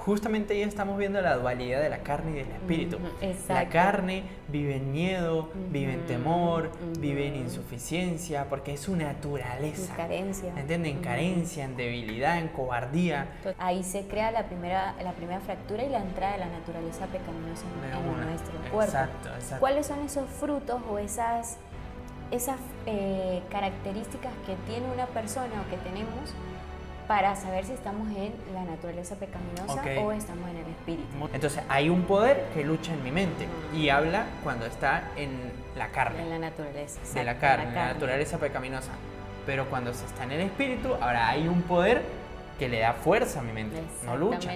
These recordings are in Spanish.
justamente ahí estamos viendo la dualidad de la carne y del espíritu. Exacto. La carne vive en miedo, vive en temor, vive en insuficiencia, porque es su naturaleza. En carencia. ¿Entienden? En carencia, en debilidad, en cobardía. Ahí se crea la primera fractura y la entrada de la naturaleza pecaminosa en nuestro cuerpo. Exacto. ¿Cuáles son esos frutos o esas características que tiene una persona o que tenemos para saber si estamos en la naturaleza pecaminosa o estamos en el espíritu? Entonces hay un poder que lucha en mi mente y habla cuando está en la carne. En la naturaleza. De la carne, la naturaleza pecaminosa. Pero cuando se está en el espíritu, ahora hay un poder que le da fuerza a mi mente. No lucha.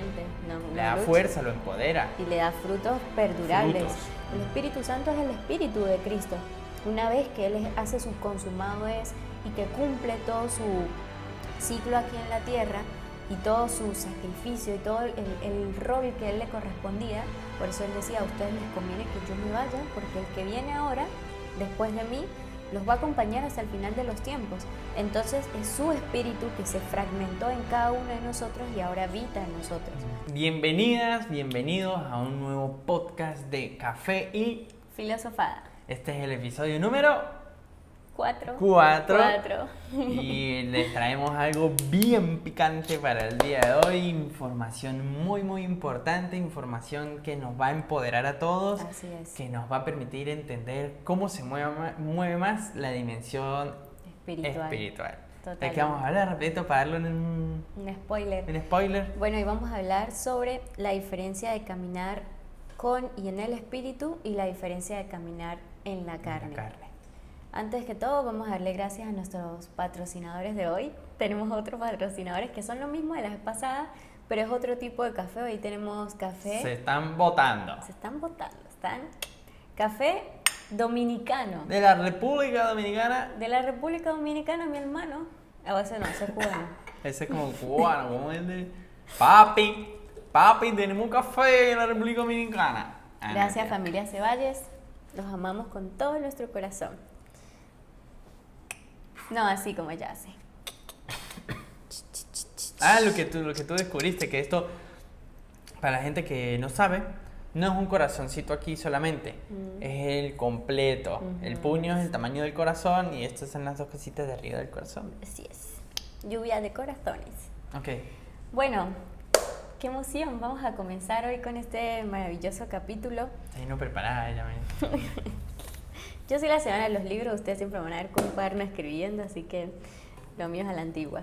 Le da fuerza, lo empodera. Y le da frutos perdurables. El Espíritu Santo es el Espíritu de Cristo. Una vez que Él hace su consumado es y que cumple todo su ciclo aquí en la tierra y todo su sacrificio y todo el rol que Él le correspondía, por eso Él decía: a ustedes les conviene que yo me vaya, porque el que viene ahora, después de mí, los va a acompañar hasta el final de los tiempos. Entonces es su espíritu que se fragmentó en cada uno de nosotros y ahora habita en nosotros. Bienvenidas, bienvenidos a un nuevo podcast de Café y Filosofada. Este es el episodio número 4. Y les traemos algo bien picante para el día de hoy. Información muy muy importante, información que nos va a empoderar a todos. Así es. Que nos va a permitir entender cómo se mueve más la dimensión espiritual. ¿De qué vamos a hablar? Repito, para darle un spoiler. Bueno, y vamos a hablar sobre la diferencia de caminar con y en el espíritu y la diferencia de caminar en la carne. Antes que todo, vamos a darle gracias a nuestros patrocinadores de hoy. Tenemos otros patrocinadores que son lo mismo de la vez pasada, pero es otro tipo de café. Hoy tenemos café. Se están botando. Están café dominicano. De la República Dominicana. De la República Dominicana, mi hermano. Ese no, ese es cubano. Ese es como cubano, como el de papi, tenemos un café en la República Dominicana. Gracias, familia Ceballes. Los amamos con todo nuestro corazón. No, así como ella hace. Lo que tú descubriste, que esto, para la gente que no sabe, no es un corazoncito aquí solamente, es el completo. El puño es el tamaño del corazón y estas son las dos cositas de arriba del corazón. Así es. Lluvia de corazones. Ok. Bueno, qué emoción. Vamos a comenzar hoy con este maravilloso capítulo. Ahí no preparada ella, Yo soy la semana de los libros, ustedes siempre van a ver con un cuaderno escribiendo, así que lo mío es a la antigua.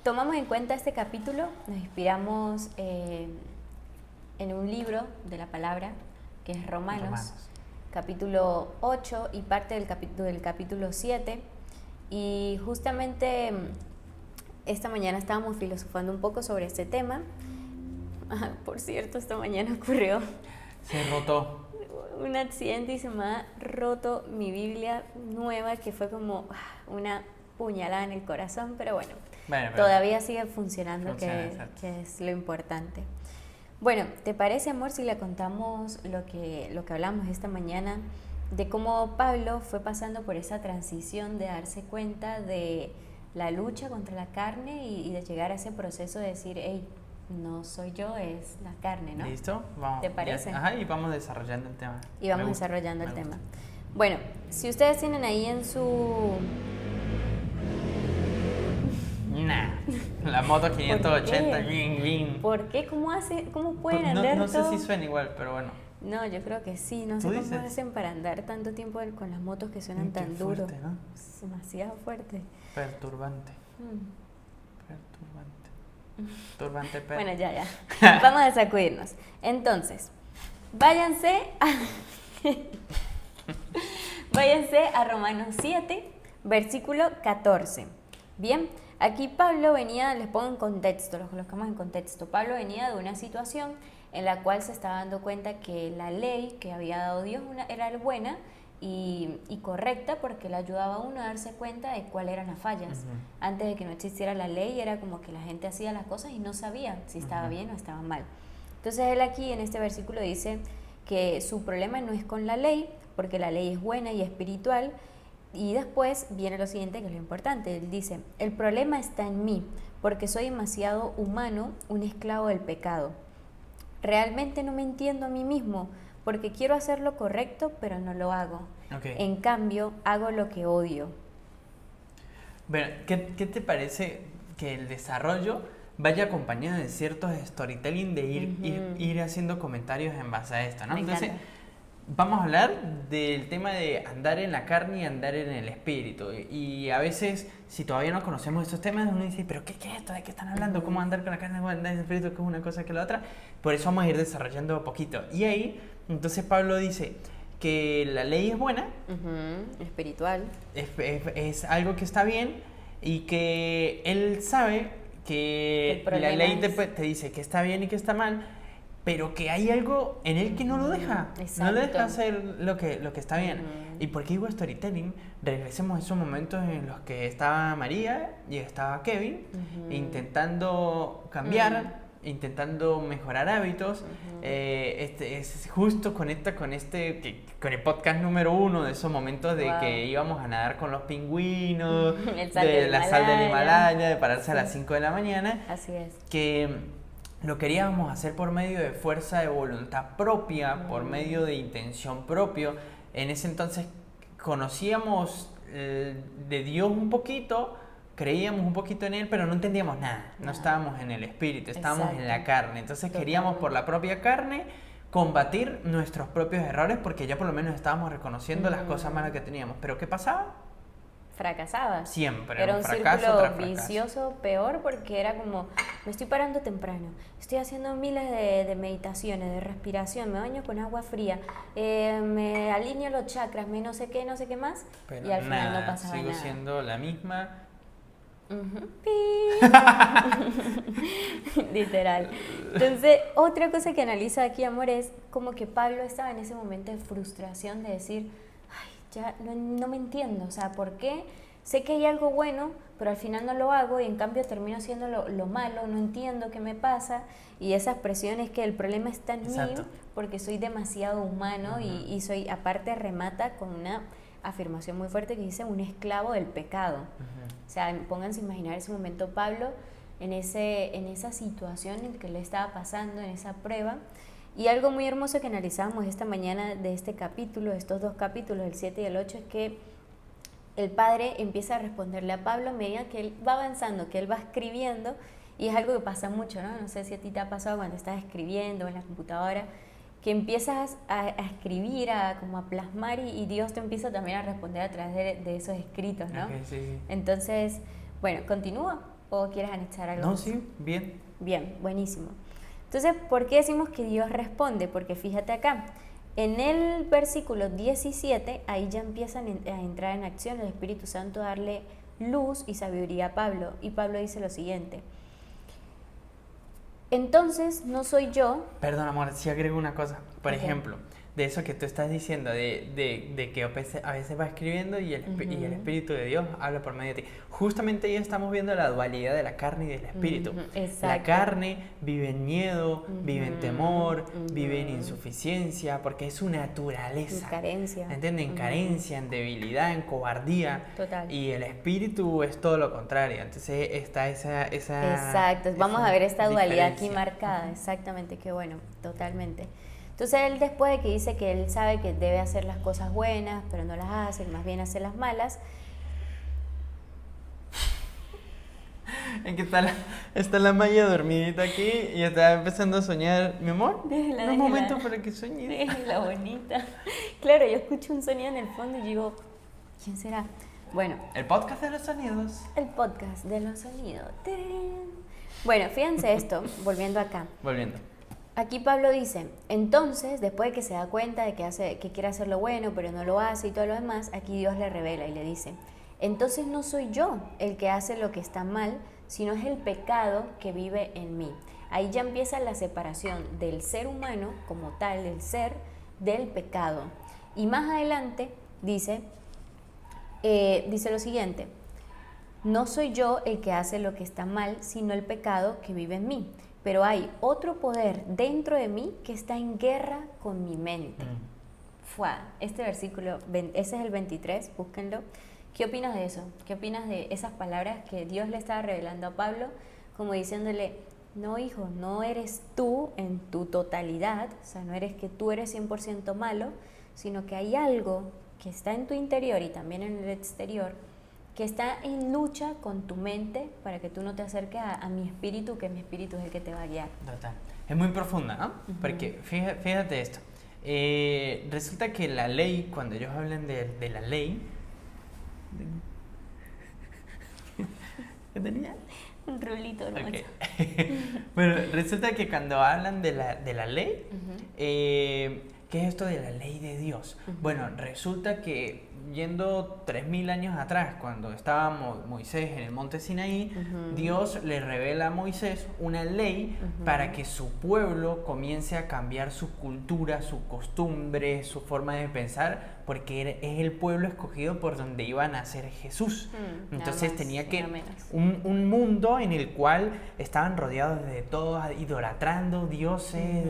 Tomamos en cuenta este capítulo, nos inspiramos en un libro de la palabra, que es Romanos. Capítulo 8 y parte del capítulo 7. Y justamente esta mañana estábamos filosofando un poco sobre este tema. Por cierto, esta mañana ocurrió... Se rotó. Un accidente y se me ha roto mi Biblia nueva, que fue como una puñalada en el corazón, pero bueno, todavía sigue funcionando, que es lo importante. Bueno, ¿te parece, amor, si le contamos lo que hablamos esta mañana, de cómo Pablo fue pasando por esa transición de darse cuenta de la lucha contra la carne y de llegar a ese proceso de decir: hey, no soy yo, es la carne, ¿no? ¿Listo? Vamos. ¿Te parece? Y vamos desarrollando el tema. Tema. Bueno, si ustedes tienen ahí en su... La moto 580. ¿Por qué? ¿Cómo pueden andar no sé todo? si suena igual, pero bueno. No, yo creo que sí. No sé cómo hacen para andar tanto tiempo con las motos que suenan tan duro. Fuerte, ¿no? Es demasiado fuerte. Perturbante. Bueno, ya. Vamos a sacudirnos. Entonces, váyanse a Romanos 7, versículo 14. Bien, aquí Pablo venía, les pongo en contexto, los colocamos en contexto. Pablo venía de una situación en la cual se estaba dando cuenta que la ley que había dado Dios era buena y correcta, porque le ayudaba a uno a darse cuenta de cuáles eran las fallas. Antes de que no existiera la ley, era como que la gente hacía las cosas y no sabía si estaba bien o estaba mal. Entonces él aquí en este versículo dice que su problema no es con la ley, porque la ley es buena y espiritual, Y después viene lo siguiente, que es lo importante. Él dice, el problema está en mí, porque soy demasiado humano, un esclavo del pecado. Realmente no me entiendo a mí mismo, porque quiero hacer lo correcto, pero no lo hago. Okay. En cambio, hago lo que odio. Bueno, ¿qué te parece que el desarrollo vaya acompañado de ciertos storytelling, de ir haciendo comentarios en base a esto, ¿no? Me Entonces, encanta. vamos a hablar del tema de andar en la carne y andar en el espíritu. Y a veces, si todavía no conocemos estos temas, uno dice, ¿pero qué es esto? ¿De qué están hablando? ¿Cómo andar con la carne? ¿Cómo andar en el espíritu? ¿Qué es una cosa que la otra? Por eso vamos a ir desarrollando un poquito. Y ahí, entonces Pablo dice que la ley es buena, Espiritual. es algo que está bien, y que él sabe que la ley te dice que está bien y que está mal, pero que hay algo en él que no lo deja. Exacto. No le deja hacer lo que está bien. ¿Y por qué digo storytelling? Regresemos a esos momentos en los que estaba María y estaba Kevin intentando cambiar, intentando mejorar hábitos. Es justo conecta con con el podcast número 1 de esos momentos de que íbamos a nadar con los pingüinos, de la sal del Himalaya, de pararse a las 5 de la mañana. Así es. Que lo queríamos hacer por medio de fuerza de voluntad propia, por medio de intención propia. En ese entonces conocíamos de Dios un poquito, creíamos un poquito en Él, pero no entendíamos nada. No estábamos en el espíritu, estábamos en la carne. Entonces queríamos por la propia carne combatir nuestros propios errores, porque ya por lo menos estábamos reconociendo las cosas malas que teníamos. ¿Pero qué pasaba? Fracasaba. Siempre. Era un fracaso círculo tras fracaso. vicioso, peor, porque era como, me estoy parando temprano, estoy haciendo miles de meditaciones, de respiración, me baño con agua fría, me alineo los chakras, me no sé qué más, Pero y al final nada, no pasaba sigo nada. siendo la misma. Literal. Entonces, otra cosa que analiza aquí, amor, es como que Pablo estaba en ese momento de frustración de decir, ay, ya no me entiendo, o sea, ¿por qué? Sé que hay algo bueno, pero al final no lo hago y en cambio termino haciendo lo malo, no entiendo qué me pasa, y esa expresión es que el problema está en mí porque soy demasiado humano y soy, aparte remata con una afirmación muy fuerte que dice un esclavo del pecado. O sea, pónganse a imaginar ese momento Pablo en esa situación en que le estaba pasando, en esa prueba. Y algo muy hermoso que analizamos esta mañana de este capítulo, de estos 2 capítulos, el 7 y el 8, es que el padre empieza a responderle a Pablo a medida que él va avanzando, que él va escribiendo, y es algo que pasa mucho, ¿no? No sé si a ti te ha pasado cuando estás escribiendo en la computadora, que empiezas a escribir, como a plasmar, y Dios te empieza también a responder a través de esos escritos, ¿no? Okay, sí. Entonces, bueno, ¿continúa o quieres anexar algo? No, sí, bien. Bien, buenísimo. Entonces, ¿por qué decimos que Dios responde? Porque fíjate acá, en el versículo 17, ahí ya empiezan a entrar en acción el Espíritu Santo a darle luz y sabiduría a Pablo. Y Pablo dice lo siguiente: entonces no soy yo. Perdón, amor, si agrego una cosa. Por ejemplo, de eso que tú estás diciendo, de que a veces va escribiendo y el Espíritu de Dios habla por medio de ti. Justamente ahí estamos viendo la dualidad de la carne y del Espíritu. La carne vive en miedo, vive en temor, vive en insuficiencia, porque es su naturaleza. En carencia. ¿Entienden? En carencia, en debilidad, en cobardía. Total. Y el Espíritu es todo lo contrario. Entonces está esa Exacto. Vamos a ver esta dualidad aquí diferencia. marcada. Exactamente, qué bueno, totalmente. Entonces él, después de que dice que él sabe que debe hacer las cosas buenas, pero no las hace, más bien hace las malas. En que está la Maya dormidita aquí y está empezando a soñar. Mi amor, Déjela. un momento para que sueñe. Déjela bonita. Claro, yo escucho un sonido en el fondo y digo, ¿quién será? Bueno. El podcast de los sonidos. El podcast de los sonidos. ¡Tarán! Bueno, fíjense esto, volviendo acá. Volviendo. Aquí Pablo dice, entonces, después de que se da cuenta de que quiere hacer lo bueno, pero no lo hace y todo lo demás, aquí Dios le revela y le dice, entonces no soy yo el que hace lo que está mal, sino es el pecado que vive en mí. Ahí ya empieza la separación del ser humano como tal, del ser, del pecado. Y más adelante dice lo siguiente, no soy yo el que hace lo que está mal, sino el pecado que vive en mí. Pero hay otro poder dentro de mí que está en guerra con mi mente. Este versículo, ese es el 23, búsquenlo. ¿Qué opinas de eso? ¿Qué opinas de esas palabras que Dios le estaba revelando a Pablo, como diciéndole, no hijo, no eres tú en tu totalidad, o sea, no eres que tú eres 100% malo, sino que hay algo que está en tu interior y también en el exterior, que está en lucha con tu mente para que tú no te acerques a mi espíritu, que mi espíritu es el que te va a guiar. Total. Es muy profunda, ¿no? Porque fíjate esto. Resulta que la ley, cuando ellos hablan de la ley... ¿Qué tenía? Un rulito, ¿no? Okay. Bueno, resulta que cuando hablan de la ley, ¿qué es esto de la ley de Dios? Bueno, resulta que yendo 3000 años atrás, cuando estaba Moisés en el monte Sinaí, Dios le revela a Moisés una ley para que su pueblo comience a cambiar su cultura, su costumbre, su forma de pensar, porque es el pueblo escogido por donde iba a nacer Jesús. Entonces más, tenía que un mundo en el cual estaban rodeados de todo, idolatrando dioses,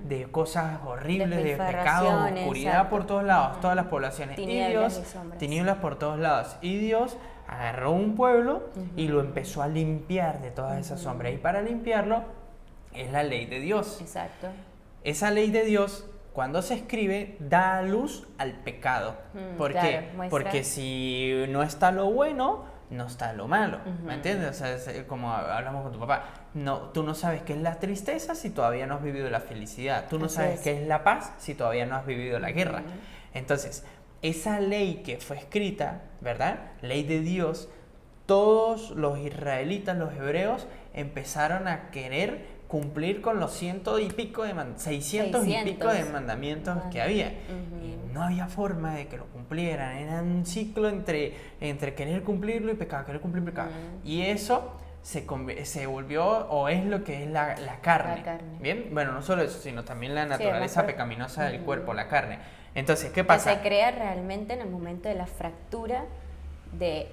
de cosas horribles, de pecados, oscuridad por todos lados, todas las poblaciones. Tinieblas por todos lados. Y Dios agarró un pueblo y lo empezó a limpiar de todas esas sombras. Y para limpiarlo es la ley de Dios. Exacto. Esa ley de Dios, cuando se escribe, da luz al pecado. ¿Por qué? Porque si no está lo bueno, no está lo malo. ¿Me entiendes? O sea, es como hablamos con tu papá. No, tú no sabes qué es la tristeza si todavía no has vivido la felicidad. Tú no sabes qué es la paz si todavía no has vivido la guerra. Entonces, esa ley que fue escrita, ¿verdad? Ley de Dios, todos los israelitas, los hebreos, empezaron a querer cumplir con los 600 y pico de mandamientos que había. Y no había forma de que lo cumplieran. Era un ciclo entre querer cumplirlo y pecado, querer cumplir pecado. Y eso se volvió, o es lo que es la carne. ¿Bien? Bueno, no solo eso, sino también la naturaleza pecaminosa del cuerpo, la carne. Entonces, ¿qué pasa? Que se crea realmente en el momento de la fractura de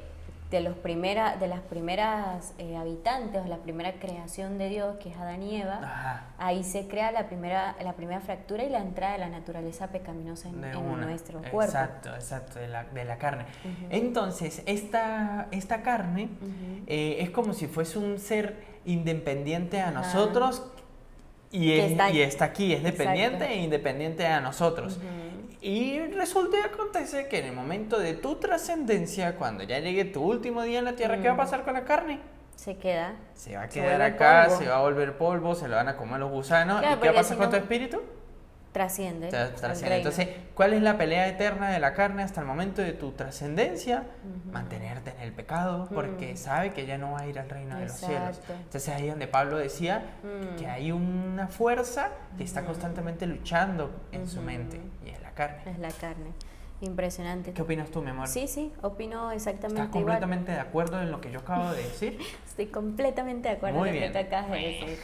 las primeras habitantes, o la primera creación de Dios, que es Adán y Eva. Ajá. Ahí se crea la primera fractura y la entrada de la naturaleza pecaminosa en nuestro cuerpo. Exacto, de la carne. Entonces, esta carne es como si fuese un ser independiente a nosotros y está aquí, es dependiente e independiente a nosotros. Y resulta y acontece que en el momento de tu trascendencia, cuando ya llegue tu último día en la tierra, ¿qué va a pasar con la carne? Se queda. Se va a quedar acá, polvo. Se va a volver polvo, se lo van a comer los gusanos. Claro, ¿y qué va a pasar con tu espíritu? Trasciende. Entonces, ¿cuál es la pelea eterna de la carne hasta el momento de tu trascendencia? Mantenerte en el pecado, porque sabe que ya no va a ir al reino de los cielos. Entonces ahí donde Pablo decía que hay una fuerza que está constantemente luchando en su mente, y es la carne. Es la carne. Impresionante. ¿Qué opinas tú, mi amor? Sí, opino exactamente igual. ¿Estás completamente de acuerdo en lo que yo acabo de decir? Estoy completamente de acuerdo en lo que te acabas de decir.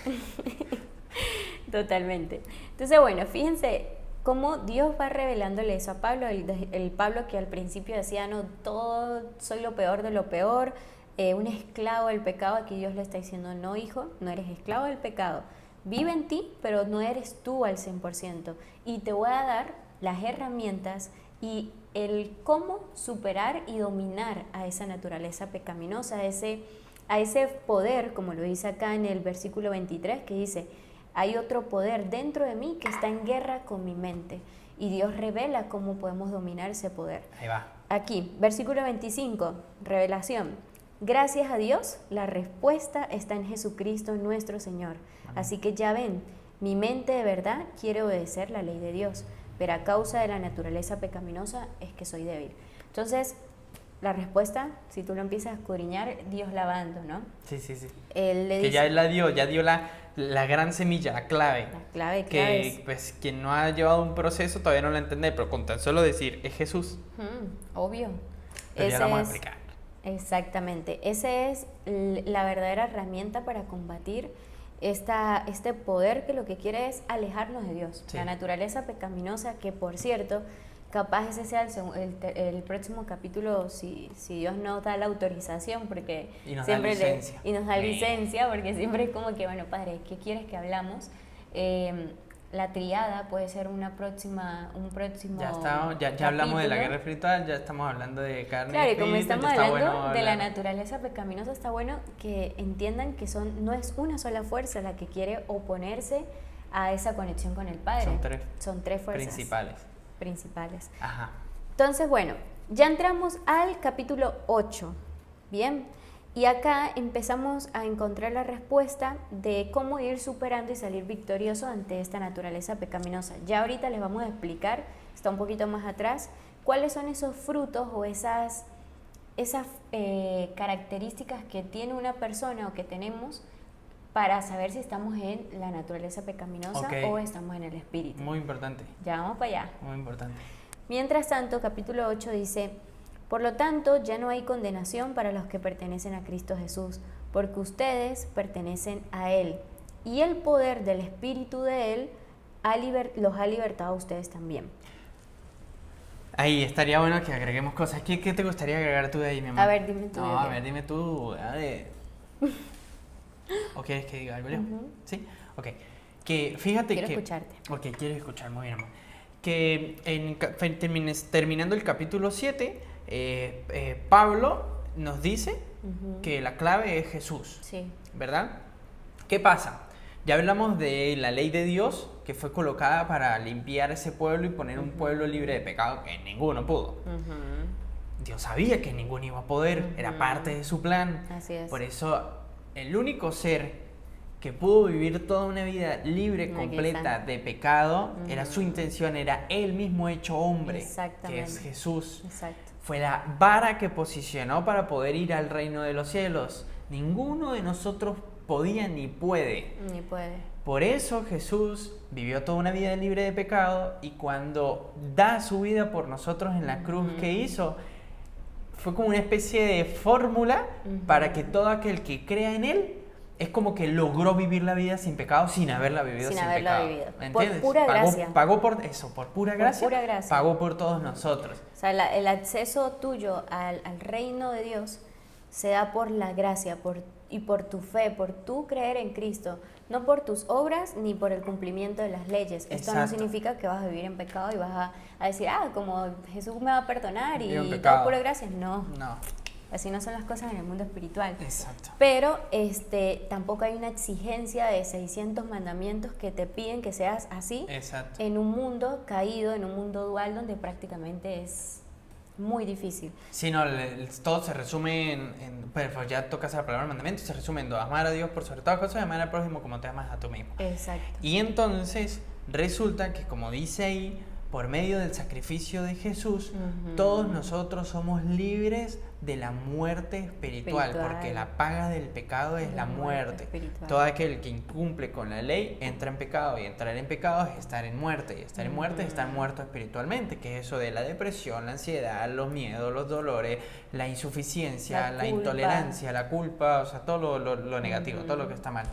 Totalmente. Entonces, bueno, fíjense cómo Dios va revelándole eso a Pablo, el Pablo que al principio decía, no, todo, soy lo peor de lo peor, un esclavo del pecado. Aquí Dios le está diciendo, no, hijo, no eres esclavo del pecado, vive en ti, pero no eres tú al 100%, y te voy a dar las herramientas y el cómo superar y dominar a esa naturaleza pecaminosa, a ese poder, como lo dice acá en el versículo 23, que dice, hay otro poder dentro de mí que está en guerra con mi mente. Y Dios revela cómo podemos dominar ese poder. Ahí va. Aquí, versículo 25, revelación. Gracias a Dios, la respuesta está en Jesucristo nuestro Señor. Así que ya ven, mi mente de verdad quiere obedecer la ley de Dios, pero a causa de la naturaleza pecaminosa es que soy débil. Entonces, la respuesta, si tú lo empiezas a escudriñar, Dios la va dando, ¿no? Sí. Él le dice, ya dio la gran semilla, la clave. La clave que pues quien no ha llevado un proceso todavía no la entiende, pero con tan solo decir, es Jesús. Obvio. Pero ya la vamos a explicar. Exactamente. Esa es la verdadera herramienta para combatir este poder que lo que quiere es alejarnos de Dios. Sí. La naturaleza pecaminosa, que por cierto, capaz ese sea el próximo capítulo, si Dios nos da la autorización, porque y nos siempre da licencia. Y nos da licencia, porque siempre es como que, bueno, Padre, ¿qué quieres que hablamos? La triada puede ser un próximo Ya hablamos de la capítulo. guerra espiritual, ya estamos hablando de carne Claro, y y como espíritu, estamos ya está hablando bueno de la hablar. naturaleza pecaminosa, está bueno que entiendan que no es una sola fuerza la que quiere oponerse a esa conexión con el Padre. Son 3 fuerzas principales. Ajá. Entonces, bueno, ya entramos al capítulo 8, ¿bien? Y acá empezamos a encontrar la respuesta de cómo ir superando y salir victorioso ante esta naturaleza pecaminosa. Ya ahorita les vamos a explicar, está un poquito más atrás, cuáles son esos frutos o esas características que tiene una persona o que tenemos para saber si estamos en la naturaleza pecaminosa o estamos en el espíritu. Muy importante. Ya vamos para allá. Muy importante. Mientras tanto, capítulo 8 dice: por lo tanto, ya no hay condenación para los que pertenecen a Cristo Jesús, porque ustedes pertenecen a Él, y el poder del Espíritu de Él los ha libertado a ustedes también. Ahí estaría bueno que agreguemos cosas. ¿Qué te gustaría agregar tú de ahí, mi amor? A ver, dime tú. No, a ver, dime tú. A ver. ¿O quieres que diga algo yo? ¿Sí? Ok. Que fíjate quiero que... escucharte. Ok, quiero escuchar, muy bien, amor. Que terminando el capítulo 7, Pablo nos dice que la clave es Jesús. Sí. ¿Verdad? ¿Qué pasa? Ya hablamos de la ley de Dios que fue colocada para limpiar ese pueblo y poner un pueblo libre de pecado que ninguno pudo. Dios sabía que ninguno iba a poder, era parte de su plan. Así es. Por eso el único ser que pudo vivir toda una vida libre, completa de pecado, era su intención, era Él mismo hecho hombre, que es Jesús. Exacto. Fue la vara que posicionó para poder ir al reino de los cielos. Ninguno de nosotros podía ni puede. Ni puede. Por eso Jesús vivió toda una vida libre de pecado y cuando da su vida por nosotros en la cruz que hizo, fue como una especie de fórmula para que todo aquel que crea en Él es como que logró vivir la vida sin pecado sin haberla vivido sin pecado. ¿Me entiendes? Por pura gracia. Pagó por eso, por pura gracia. Pura gracia. Pagó por todos nosotros. O sea, el acceso tuyo al reino de Dios se da por la gracia y por tu fe, por tu creer en Cristo, no por tus obras ni por el cumplimiento de las leyes. Esto no significa que vas a vivir en pecado y vas a decir, como Jesús me va a perdonar y todo pura gracia. No. Así no son las cosas en el mundo espiritual. Exacto. Pero tampoco hay una exigencia de 600 mandamientos que te piden que seas así. Exacto. En un mundo caído, en un mundo dual donde prácticamente es muy difícil. Sí, no, todo se resume pues ya tocas la palabra mandamiento, se resume en amar a Dios por sobre todas cosas y amar al prójimo como te amas a tú mismo. Exacto. Y entonces resulta que, como dice ahí, por medio del sacrificio de Jesús, todos nosotros somos libres de la muerte espiritual, porque la paga del pecado es la muerte. Todo aquel que incumple con la ley entra en pecado, y entrar en pecado es estar en muerte, y estar en muerte es estar muerto espiritualmente, que es eso de la depresión, la ansiedad, los miedos, los dolores, la insuficiencia, la intolerancia, la culpa, o sea, todo lo negativo, todo lo que está mal.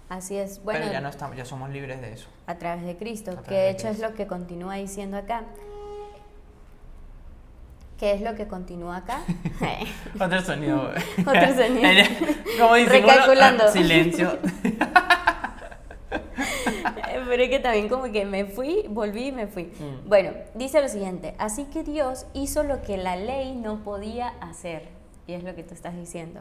Así es. Bueno, pero ya somos libres de eso. A través de Cristo, que de hecho es lo que continúa diciendo acá. ¿Qué es lo que continúa acá? Otro sonido. Otro sonido. Como dice recalculando. Silencio. Pero es que también como que me fui, volví y me fui. Bueno, dice lo siguiente: así que Dios hizo lo que la ley no podía hacer. Y es lo que tú estás diciendo.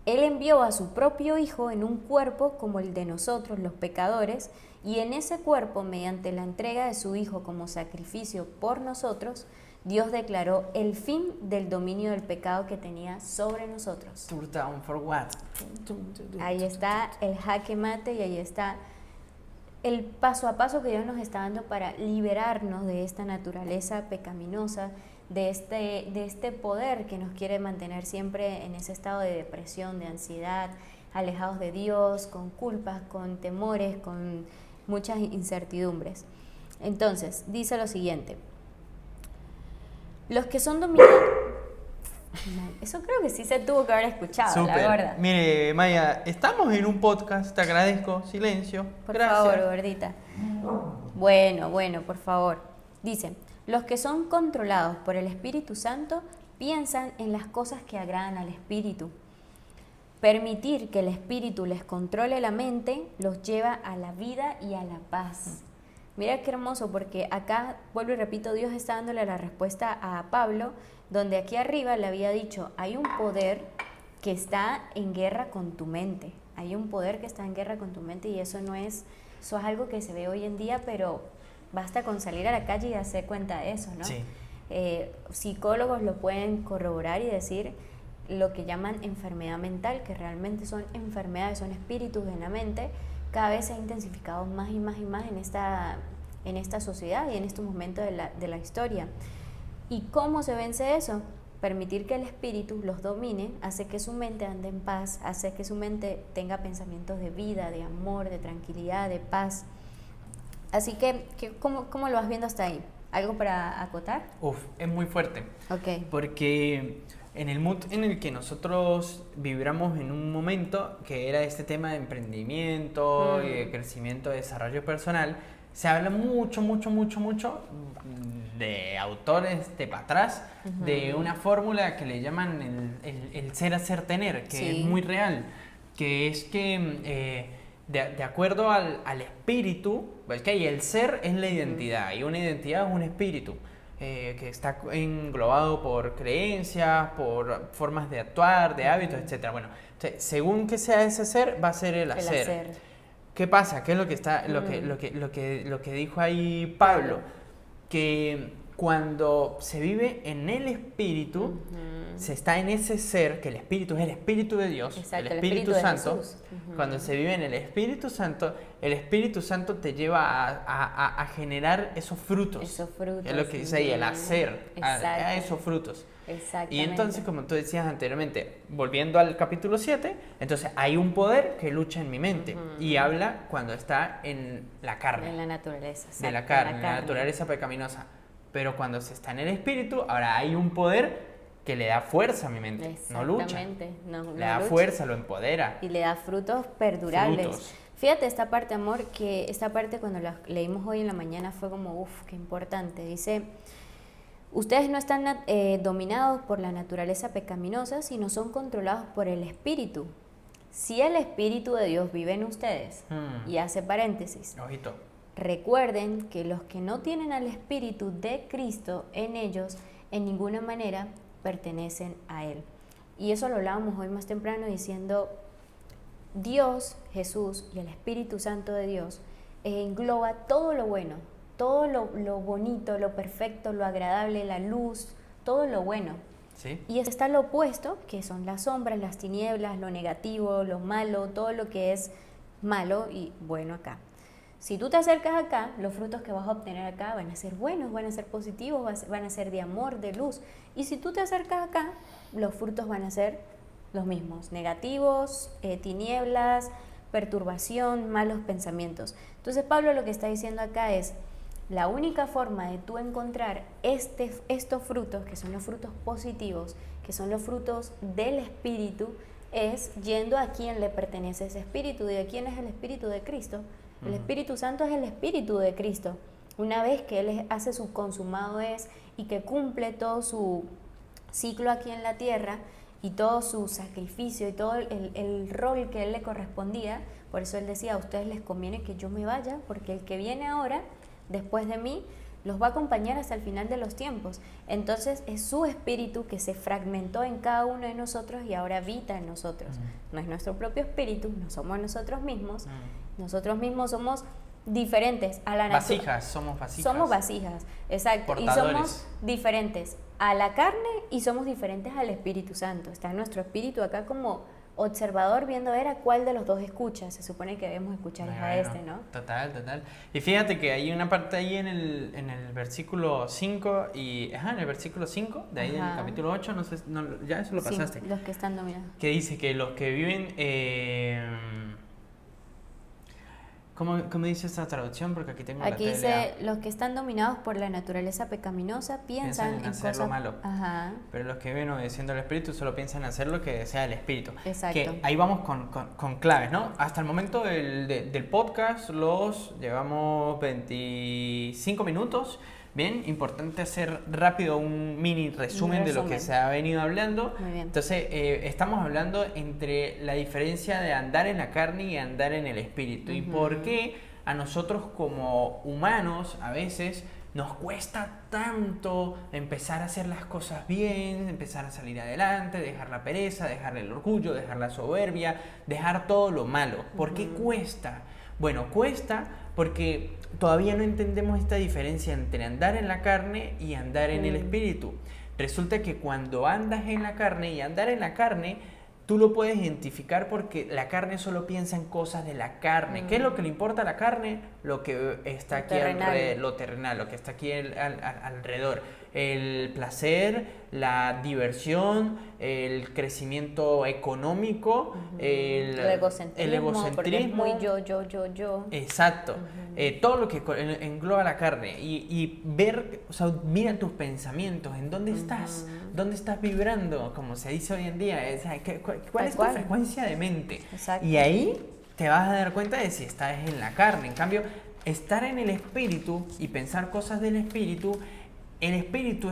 Él envió a su propio Hijo en un cuerpo como el de nosotros, los pecadores, y en ese cuerpo, mediante la entrega de su Hijo como sacrificio por nosotros, Dios declaró el fin del dominio del pecado que tenía sobre nosotros. Down for what? Ahí está el jaque mate y ahí está el paso a paso que Dios nos está dando para liberarnos de esta naturaleza pecaminosa, de este poder que nos quiere mantener siempre en ese estado de depresión, de ansiedad, alejados de Dios, con culpas, con temores, con muchas incertidumbres. Entonces, dice lo siguiente: los que son dominados... Eso creo que sí se tuvo que haber escuchado, Súper. la verdad. Mire, Maya, estamos en un podcast, te agradezco, silencio. Gracias. Por favor, gordita. Bueno, por favor. Dice: los que son controlados por el Espíritu Santo piensan en las cosas que agradan al Espíritu. Permitir que el Espíritu les controle la mente los lleva a la vida y a la paz. Mira qué hermoso, porque acá, vuelvo y repito, Dios está dándole la respuesta a Pablo, donde aquí arriba le había dicho, hay un poder que está en guerra con tu mente, hay un poder que está en guerra con tu mente, y eso es algo que se ve hoy en día, pero basta con salir a la calle y darse cuenta de eso, ¿no? Sí. Psicólogos lo pueden corroborar y decir lo que llaman enfermedad mental, que realmente son enfermedades, son espíritus en la mente. Cada vez se ha intensificado más y más y más en esta sociedad y en estos momentos de la historia. ¿Y cómo se vence eso? Permitir que el espíritu los domine, hace que su mente ande en paz, hace que su mente tenga pensamientos de vida, de amor, de tranquilidad, de paz. Así que ¿cómo lo vas viendo hasta ahí? ¿Algo para acotar? Es muy fuerte. Ok. Porque en el mood en el que nosotros vibramos en un momento, que era este tema de emprendimiento y de crecimiento, desarrollo personal, se habla mucho de autores de para atrás, de una fórmula que le llaman el ser, hacer, tener, que es muy real, que es que de acuerdo al espíritu, pues que el ser es la identidad, y una identidad es un espíritu. Que está englobado por creencias, por formas de actuar, de hábitos, etc. Bueno, entonces, según que sea ese ser, va a ser el hacer. ¿Qué pasa? ¿Qué es lo que está, lo que dijo ahí Pablo? Que cuando se vive en el espíritu, se está en ese ser, que el espíritu es el espíritu de Dios, exacto, el Espíritu Santo. De Cuando se vive en el Espíritu Santo te lleva a generar esos frutos. Esos frutos. Es lo que dice ahí, el hacer, a esos frutos. Exactamente. Y entonces, como tú decías anteriormente, volviendo al capítulo 7, entonces hay un poder que lucha en mi mente y habla cuando está en la carne. En la naturaleza. De la carne, la naturaleza pecaminosa. Pero cuando se está en el espíritu, ahora hay un poder que le da fuerza a mi mente, no lucha. Le da fuerza, lo empodera. Y le da frutos perdurables. Fíjate esta parte, amor, que esta parte cuando la leímos hoy en la mañana fue como, qué importante. Dice, ustedes no están dominados por la naturaleza pecaminosa, sino son controlados por el Espíritu. Si el Espíritu de Dios vive en ustedes, y hace paréntesis, ojito, recuerden que los que no tienen al Espíritu de Cristo en ellos, en ninguna manera pertenecen a Él. Y eso lo hablábamos hoy más temprano diciendo, Dios, Jesús y el Espíritu Santo de Dios engloba todo lo bueno, todo lo bonito, lo perfecto, lo agradable, la luz, todo lo bueno. ¿Sí? Y está lo opuesto, que son las sombras, las tinieblas, lo negativo, lo malo, todo lo que es malo y bueno acá. Si tú te acercas acá, los frutos que vas a obtener acá van a ser buenos, van a ser positivos, van a ser de amor, de luz. Y si tú te acercas acá, los frutos van a ser los mismos, negativos, tinieblas, perturbación, malos pensamientos. Entonces Pablo lo que está diciendo acá es, la única forma de tú encontrar estos frutos, que son los frutos positivos, que son los frutos del Espíritu, es yendo a quien le pertenece ese Espíritu. ¿Y de quién es el Espíritu? De Cristo. El Espíritu Santo es el Espíritu de Cristo. Una vez que Él hace su consumado es y que cumple todo su ciclo aquí en la tierra y todo su sacrificio y todo el rol que Él le correspondía, por eso Él decía, a ustedes les conviene que yo me vaya, porque el que viene ahora, después de mí, los va a acompañar hasta el final de los tiempos. Entonces es su espíritu que se fragmentó en cada uno de nosotros y ahora habita en nosotros. No es nuestro propio espíritu, no somos nosotros mismos. Nosotros mismos somos diferentes a la naturaleza. Vasijas, somos vasijas. Somos vasijas, exacto. Portadores. Y somos diferentes a la carne y somos diferentes al Espíritu Santo. Está nuestro espíritu acá como observador viendo a cuál de los dos escucha. Se supone que debemos escuchar a este, ¿no? Total. Y fíjate que hay una parte ahí en el versículo 5 en el versículo 5 de ahí del capítulo 8, no sé, ya eso lo pasaste. Sí, los que están dominados. Que dice que los que viven ¿Cómo dice esta traducción? Porque aquí tengo aquí la dice, los que están dominados por la naturaleza pecaminosa piensan en hacer cosas... lo malo. Ajá. Pero los que viven obedeciendo al Espíritu solo piensan en hacer lo que desea el Espíritu. Exacto. Que ahí vamos con claves, ¿no? Hasta el momento del podcast llevamos 25 minutos. Bien, importante hacer rápido un mini resumen de lo que se ha venido hablando. Muy bien. Entonces, estamos hablando entre la diferencia de andar en la carne y andar en el espíritu. ¿Y por qué a nosotros como humanos a veces nos cuesta tanto empezar a hacer las cosas bien, empezar a salir adelante, dejar la pereza, dejar el orgullo, dejar la soberbia, dejar todo lo malo. ¿Por qué cuesta? Bueno, cuesta porque todavía no entendemos esta diferencia entre andar en la carne y andar en el espíritu. Resulta que cuando andas en la carne y andar en la carne, tú lo puedes identificar porque la carne solo piensa en cosas de la carne. ¿Qué es lo que le importa a la carne? Lo que está aquí alrededor, lo terrenal, lo que está aquí alrededor. El placer, la diversión, el crecimiento económico, el egocentrismo. Porque es muy yo. Exacto. Todo lo que engloba la carne. Y ver, o sea, mira tus pensamientos, en dónde estás, dónde estás vibrando, como se dice hoy en día. ¿Cuál es tu frecuencia de mente? Exacto. Y ahí te vas a dar cuenta de si estás en la carne. En cambio, estar en el espíritu y pensar cosas del espíritu, el espíritu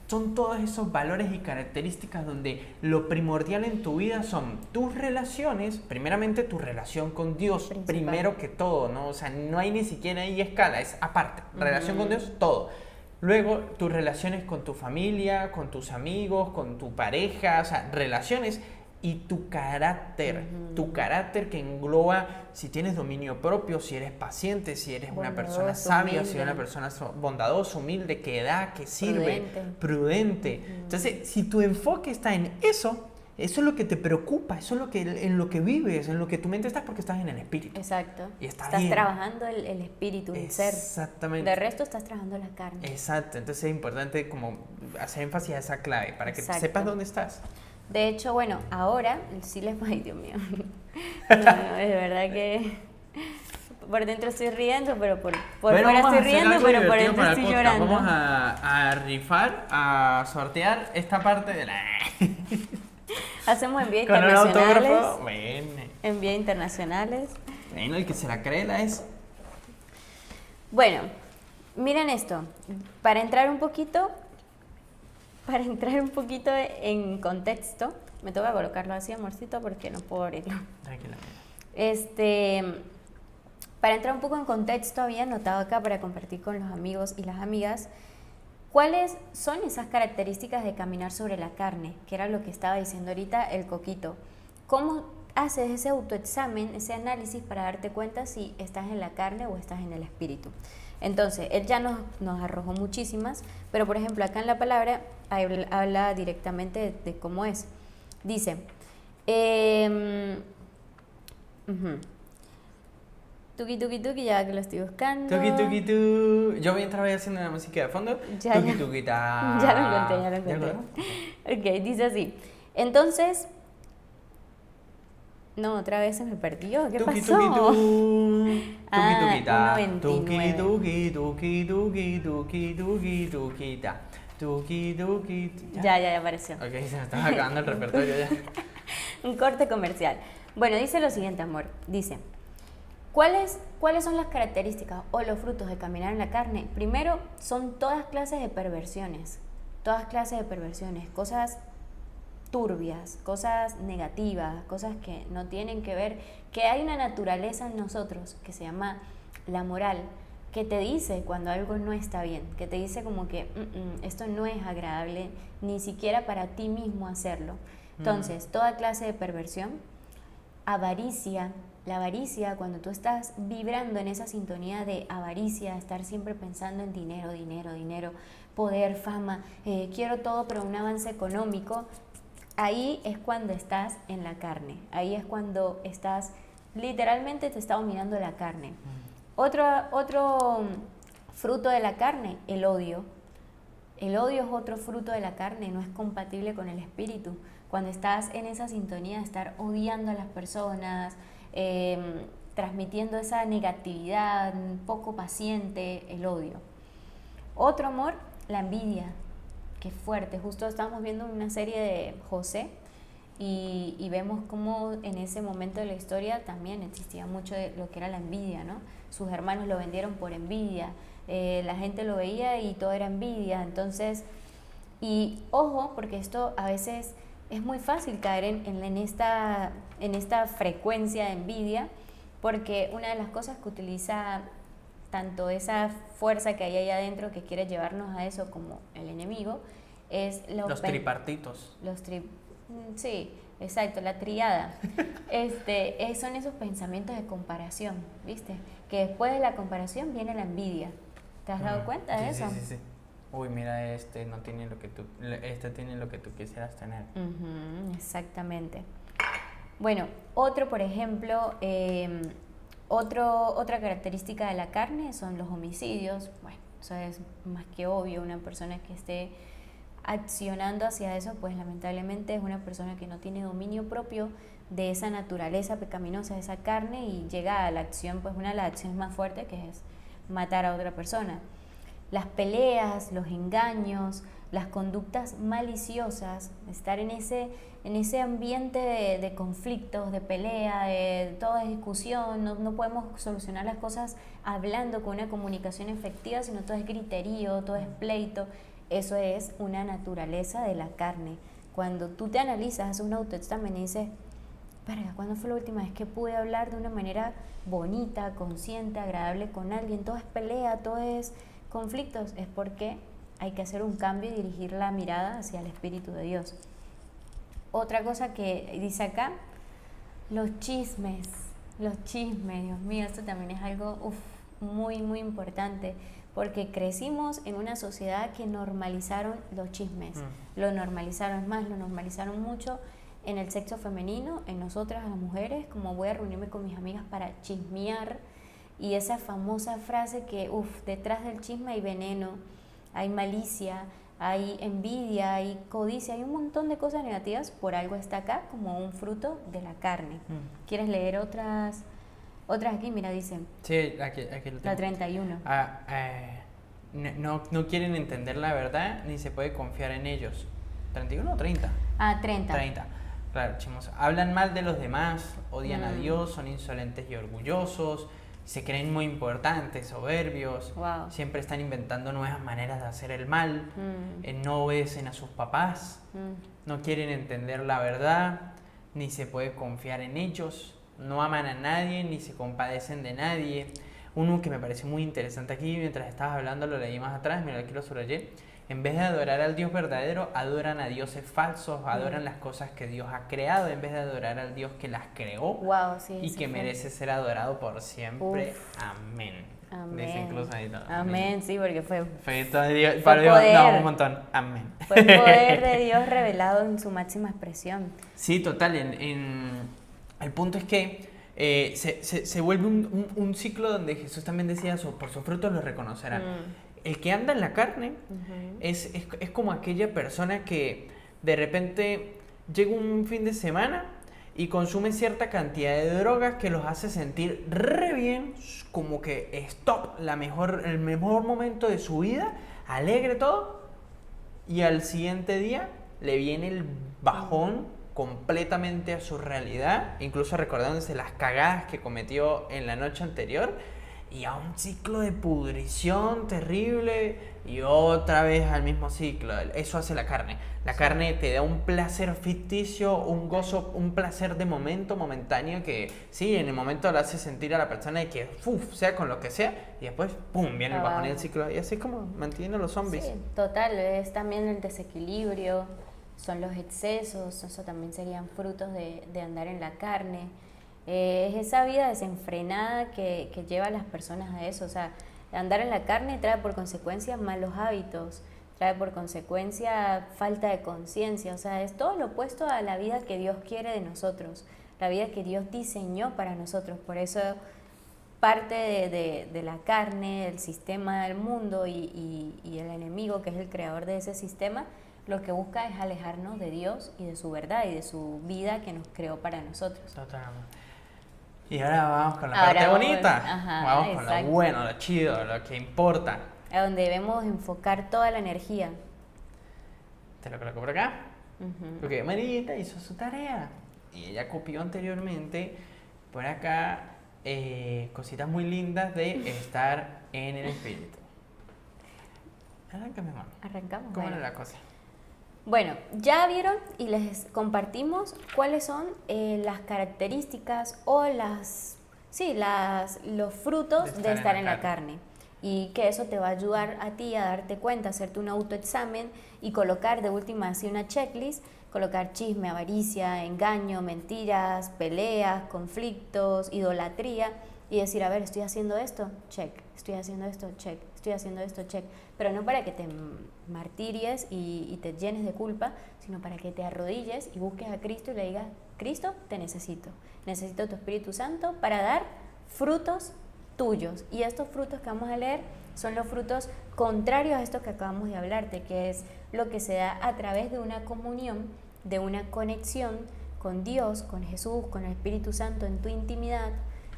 son todos esos valores y características donde lo primordial en tu vida son tus relaciones, primeramente tu relación con Dios, primero que todo, ¿no? O sea, no hay ni siquiera ahí escala, es aparte, relación con Dios, todo. Luego, tus relaciones con tu familia, con tus amigos, con tu pareja, o sea, relaciones y tu carácter que engloba si tienes dominio propio, si eres paciente, si eres una persona sabia, humilde. Si eres una persona bondadosa, humilde, que da, que sirve, prudente. Entonces, si tu enfoque está en eso es lo que te preocupa, eso es en lo que vives, en lo que tu mente está, porque estás en el espíritu. Exacto. Y estás trabajando el espíritu, el ser. Exactamente. De resto estás trabajando la carne. Exacto. Entonces es importante como hacer énfasis a esa clave para que sepas dónde estás. De hecho, bueno, ahora sí les... Ay, Dios mío. No, es verdad que por dentro estoy riendo, pero por fuera estoy riendo, pero por dentro estoy llorando. Vamos a rifar, a sortear esta parte de la... Hacemos envíos internacionales. Con un autógrafo. Bueno. Envíos internacionales. Bueno, el que se la cree la es. Bueno, miren esto. Para entrar un poquito en contexto, me toca colocarlo así, amorcito, porque no puedo abrirlo. Tranquila. Para entrar un poco en contexto, había anotado acá para compartir con los amigos y las amigas cuáles son esas características de caminar sobre la carne, que era lo que estaba diciendo ahorita el Coquito. ¿Cómo haces ese autoexamen, ese análisis para darte cuenta si estás en la carne o estás en el espíritu? Entonces, él ya nos arrojó muchísimas, pero por ejemplo acá en la palabra habla directamente de cómo es. Dice, tuki tuki tuki, ya que lo estoy buscando. Tuki tuki tu. Yo mientras voy haciendo la música de fondo. Tuki tuki ta. Ya lo encontré. Ok, dice así. Entonces... No, otra vez se me perdió. ¿Qué pasó? Tuki tuki ta. 1.29. Tuki tuki tuki tuki tuki tuki tuki ta. Tuki tuki. Ya apareció. Ok, se me estaba acabando el repertorio ya. Un corte comercial. Bueno, dice lo siguiente, amor. Dice, ¿cuáles son las características o los frutos de caminar en la carne? Primero, son todas clases de perversiones. Todas clases de perversiones. Cosas turbias, cosas negativas, cosas que no tienen que ver, que hay una naturaleza en nosotros que se llama la moral, que te dice cuando algo no está bien, que te dice como que esto no es agradable, ni siquiera para ti mismo hacerlo. Entonces, toda clase de perversión, avaricia, la avaricia, cuando tú estás vibrando en esa sintonía de avaricia, estar siempre pensando en dinero, poder, fama, quiero todo pero un avance económico, ahí es cuando estás en la carne, ahí es cuando estás, literalmente te está dominando la carne. Otro fruto de la carne, el odio. El odio es otro fruto de la carne, no es compatible con el espíritu. Cuando estás en esa sintonía de estar odiando a las personas, transmitiendo esa negatividad, poco paciente, el odio. Otro amor, la envidia. Qué fuerte, justo estábamos viendo una serie de José y vemos cómo en ese momento de la historia también existía mucho de lo que era la envidia, ¿no? Sus hermanos lo vendieron por envidia, la gente lo veía y todo era envidia, entonces, y ojo, porque esto a veces es muy fácil caer en esta frecuencia de envidia, porque una de las cosas que utiliza tanto esa fuerza que hay ahí adentro que quiere llevarnos a eso como el enemigo es los tripartitos. Sí, exacto, la triada. Son esos pensamientos de comparación, ¿viste? Que después de la comparación viene la envidia. ¿Te has dado cuenta de eso? Sí. Uy, mira, no tiene lo que tú, tiene lo que tú quisieras tener. Exactamente. Bueno, por ejemplo, otra característica de la carne son los homicidios. Bueno, eso es más que obvio. Una persona que esté accionando hacia eso, pues lamentablemente es una persona que no tiene dominio propio de esa naturaleza pecaminosa, de esa carne, y llega a la acción, pues una de las acciones más fuertes, que es matar a otra persona. Las peleas, los engaños, las conductas maliciosas, estar en ese ambiente de conflictos, de pelea, de toda discusión. No podemos solucionar las cosas hablando con una comunicación efectiva, sino todo es griterío, todo es pleito. Eso es una naturaleza de la carne. Cuando tú te analizas, haces un autoexamen y dices, verga, ¿cuándo fue la última vez que pude hablar de una manera bonita, consciente, agradable con alguien? Todo es pelea, todo es conflictos. Es porque hay que hacer un cambio y dirigir la mirada hacia el Espíritu de Dios. Otra cosa que dice acá, los chismes, Dios mío, esto también es algo muy, muy importante, porque crecimos en una sociedad que normalizaron los chismes, lo normalizaron mucho en el sexo femenino, en nosotras las mujeres, como voy a reunirme con mis amigas para chismear, y esa famosa frase que, detrás del chisme hay veneno, hay malicia, hay envidia, hay codicia, hay un montón de cosas negativas. Por algo está acá como un fruto de la carne. ¿Quieres leer otras aquí? Mira, dicen. Sí, aquí lo tengo. La 31. No quieren entender la verdad ni se puede confiar en ellos. ¿31 o 30? 30. 30. Claro, chimos. Hablan mal de los demás, odian a Dios, son insolentes y orgullosos, se creen muy importantes, soberbios, siempre están inventando nuevas maneras de hacer el mal, no obedecen a sus papás, no quieren entender la verdad, ni se puede confiar en ellos, no aman a nadie, ni se compadecen de nadie. Uno que me pareció muy interesante aquí, mientras estabas hablando, lo leí más atrás, mira, aquí lo subrayé. En vez de adorar al Dios verdadero, adoran a dioses falsos, adoran las cosas que Dios ha creado, en vez de adorar al Dios que las creó y que merece ser adorado por siempre. Amén. Dice incluso ahí todo. Amén, sí, porque fue todo Dios, para Dios, no, un montón. Amén. Fue el poder de Dios revelado en su máxima expresión. Sí, total. El punto es que se vuelve un ciclo donde Jesús también decía, por sus frutos los reconocerán. El que anda en la carne es como aquella persona que de repente llega un fin de semana y consume cierta cantidad de drogas que los hace sentir re bien, como que stop, el mejor momento de su vida, alegre todo, y al siguiente día le viene el bajón completamente a su realidad, incluso recordándose las cagadas que cometió en la noche anterior, y a un ciclo de pudrición terrible y otra vez al mismo ciclo. Eso hace la carne. La carne te da un placer ficticio, un gozo, un placer de momentáneo que sí, en el momento le hace sentir a la persona de que sea con lo que sea, y después pum, viene el bajón y el ciclo, y así como mantienen los zombies. Sí, total, es también el desequilibrio, son los excesos, eso también serían frutos de andar en la carne. Es esa vida desenfrenada que lleva a las personas a eso. O sea, andar en la carne trae por consecuencia malos hábitos, trae por consecuencia falta de conciencia. O sea, es todo lo opuesto a la vida que Dios quiere de nosotros, la vida que Dios diseñó para nosotros. Por eso parte de la carne, el sistema del mundo y el enemigo, que es el creador de ese sistema, lo que busca es alejarnos de Dios y de su verdad y de su vida que nos creó para nosotros. Totalmente. Y ahora vamos con la parte bonita. Vamos con lo bueno, lo chido, lo que importa. A donde debemos enfocar toda la energía. Te lo coloco por acá. Porque Marita hizo su tarea. Y ella copió anteriormente por acá cositas muy lindas de estar en el espíritu. Arráncame, mamá. Arrancamos. ¿Cómo era la cosa? Bueno, ya vieron y les compartimos cuáles son las características o sí, los frutos de estar en la carne. Y que eso te va a ayudar a ti a darte cuenta, hacerte un autoexamen y colocar de última así una checklist, colocar chisme, avaricia, engaño, mentiras, peleas, conflictos, idolatría y decir, a ver, estoy haciendo esto, check, estoy haciendo esto, check, estoy haciendo esto, check, pero no para que te martiries y te llenes de culpa, sino para que te arrodilles y busques a Cristo y le digas, Cristo, te necesito tu Espíritu Santo para dar frutos tuyos. Y estos frutos que vamos a leer son los frutos contrarios a estos que acabamos de hablarte, que es lo que se da a través de una comunión, de una conexión con Dios, con Jesús, con el Espíritu Santo en tu intimidad,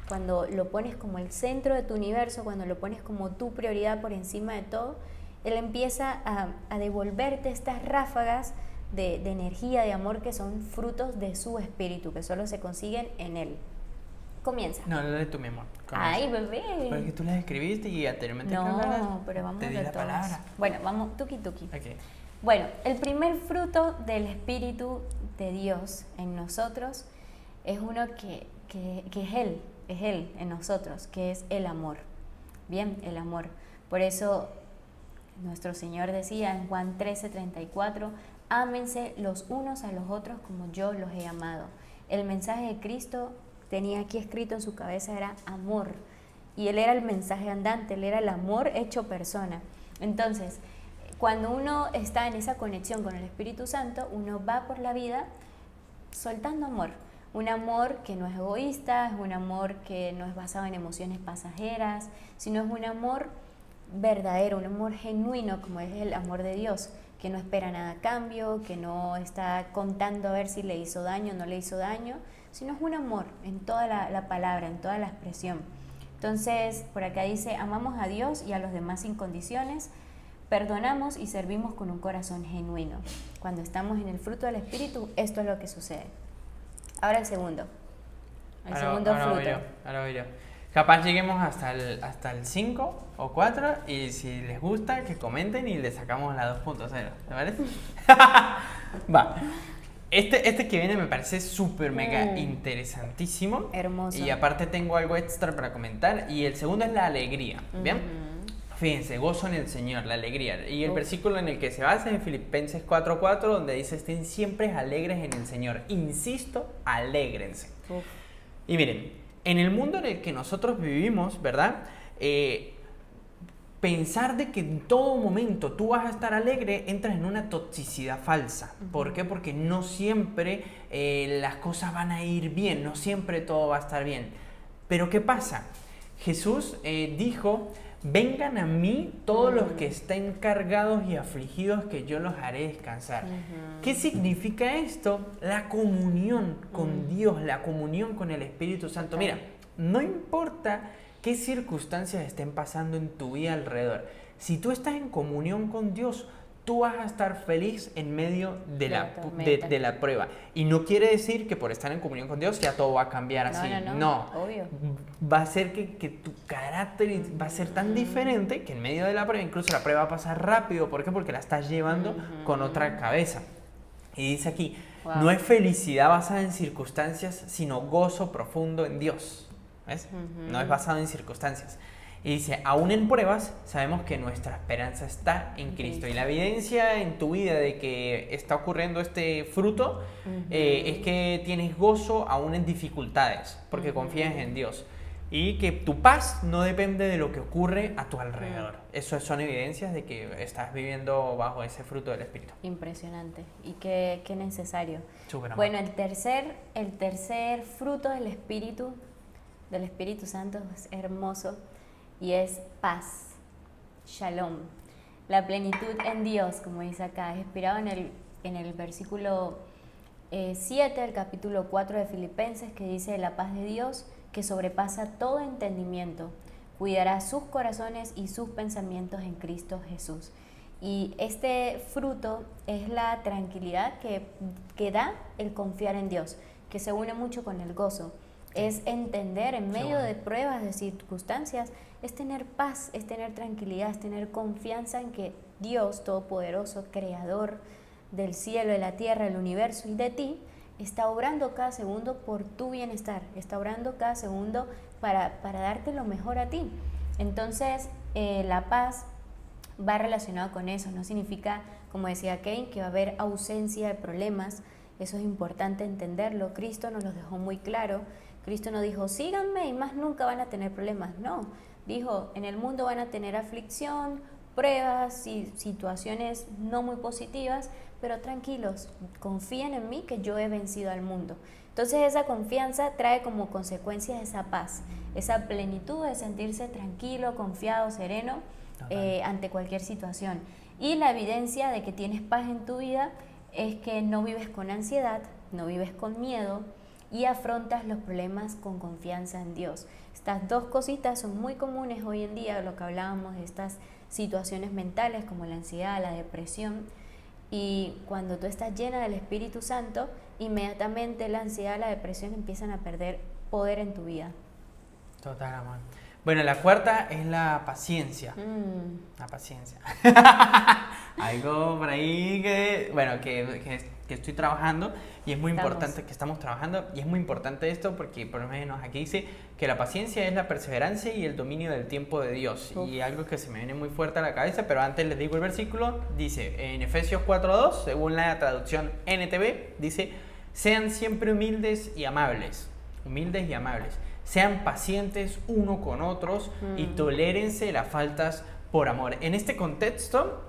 cuando lo pones como el centro de tu universo, cuando lo pones como tu prioridad por encima de todo, Él empieza a devolverte estas ráfagas de energía, de amor, que son frutos de su Espíritu, que solo se consiguen en Él. Comienza. No, dale tú, mi amor. Comienza. Ay, bebé. Porque tú las escribiste y anteriormente no, pero vamos te di la palabra. Bueno, vamos, tuki. Okay. Bueno, el primer fruto del Espíritu de Dios en nosotros es uno que es Él en nosotros, que es el amor. Bien, el amor. Por eso nuestro Señor decía en Juan 13:34, ámense los unos a los otros como yo los he amado. El mensaje de Cristo tenía aquí escrito en su cabeza era amor, y Él era el mensaje andante, Él era el amor hecho persona. Entonces, cuando uno está en esa conexión con el Espíritu Santo, uno va por la vida soltando amor, un amor que no es egoísta, es un amor que no es basado en emociones pasajeras, sino es un amor verdadero, un amor genuino, como es el amor de Dios, que no espera nada a cambio, que no está contando a ver si le hizo daño o no le hizo daño, sino es un amor en toda la palabra, en toda la expresión. Entonces, por acá dice, amamos a Dios y a los demás sin condiciones, perdonamos y servimos con un corazón genuino. Cuando estamos en el fruto del Espíritu, esto es lo que sucede. Ahora el segundo. El segundo fruto. Ahora voy yo. Capaz lleguemos hasta el 5 o 4 y si les gusta, que comenten y le sacamos la 2.0. ¿Te parece? Va. Este que viene me parece súper mega interesantísimo. Hermoso. Y aparte tengo algo extra para comentar. Y el segundo es la alegría. ¿Bien? Fíjense, gozo en el Señor, la alegría. Y el versículo en el que se basa es en Filipenses 4:4, donde dice, estén siempre alegres en el Señor. Insisto, alégrense. Y miren, en el mundo en el que nosotros vivimos, ¿verdad? Pensar de que en todo momento tú vas a estar alegre, entras en una toxicidad falsa. ¿Por qué? Porque no siempre las cosas van a ir bien, no siempre todo va a estar bien. Pero ¿qué pasa? Jesús dijo, vengan a mí todos los que estén cargados y afligidos, que yo los haré descansar. ¿Qué significa esto? La comunión con Dios, la comunión con el Espíritu Santo. Mira, no importa qué circunstancias estén pasando en tu vida alrededor. Si tú estás en comunión con Dios, tú vas a estar feliz en medio de la prueba. Y no quiere decir que por estar en comunión con Dios ya todo va a cambiar así. No. Obvio. Va a ser que tu carácter va a ser tan diferente que en medio de la prueba, incluso la prueba va a pasar rápido. ¿Por qué? Porque la estás llevando con otra cabeza. Y dice aquí, no es felicidad basada en circunstancias, sino gozo profundo en Dios. ¿Ves? No es basado en circunstancias. Y dice, aún en pruebas, sabemos que nuestra esperanza está en Cristo. Y la evidencia en tu vida de que está ocurriendo este fruto es que tienes gozo aún en dificultades, porque confías en Dios. Y que tu paz no depende de lo que ocurre a tu alrededor. Eso son evidencias de que estás viviendo bajo ese fruto del Espíritu. Impresionante. Y qué necesario. Súper. Bueno, el tercer fruto del Espíritu Santo es hermoso. Y es paz, shalom, la plenitud en Dios, como dice acá, es inspirado en el versículo 7 del capítulo 4 de Filipenses, que dice, la paz de Dios, que sobrepasa todo entendimiento, cuidará sus corazones y sus pensamientos en Cristo Jesús. Y este fruto es la tranquilidad que da el confiar en Dios, que se une mucho con el gozo. Es entender en medio de pruebas, de circunstancias, es tener paz, es tener tranquilidad, es tener confianza en que Dios Todopoderoso, Creador del cielo, de la tierra, del universo y de ti, está obrando cada segundo por tu bienestar, está obrando cada segundo para darte lo mejor a ti. Entonces, la paz va relacionado con eso, no significa, como decía Kevin, que va a haber ausencia de problemas. Eso es importante entenderlo. Cristo nos lo dejó muy claro. Cristo no dijo, síganme y más nunca van a tener problemas. No, dijo, en el mundo van a tener aflicción, pruebas y situaciones no muy positivas, pero tranquilos, confíen en mí que yo he vencido al mundo. Entonces esa confianza trae como consecuencia esa paz, esa plenitud de sentirse tranquilo, confiado, sereno ante cualquier situación. Y la evidencia de que tienes paz en tu vida es que no vives con ansiedad, no vives con miedo y afrontas los problemas con confianza en Dios. Estas dos cositas son muy comunes hoy en día, lo que hablábamos de estas situaciones mentales como la ansiedad, la depresión. Y cuando tú estás llena del Espíritu Santo, inmediatamente la ansiedad, la depresión empiezan a perder poder en tu vida. Total, amor. Bueno, la cuarta es la paciencia. La paciencia. Algo por ahí que estoy trabajando y es muy importante, que estamos trabajando, y es muy importante esto porque por lo menos aquí dice que la paciencia es la perseverancia y el dominio del tiempo de Dios. Y algo que se me viene muy fuerte a la cabeza, pero antes les digo el versículo, dice en Efesios 4:2, según la traducción NTV, dice, sean siempre humildes y amables. Sean pacientes uno con otros y tolérense las faltas por amor. En este contexto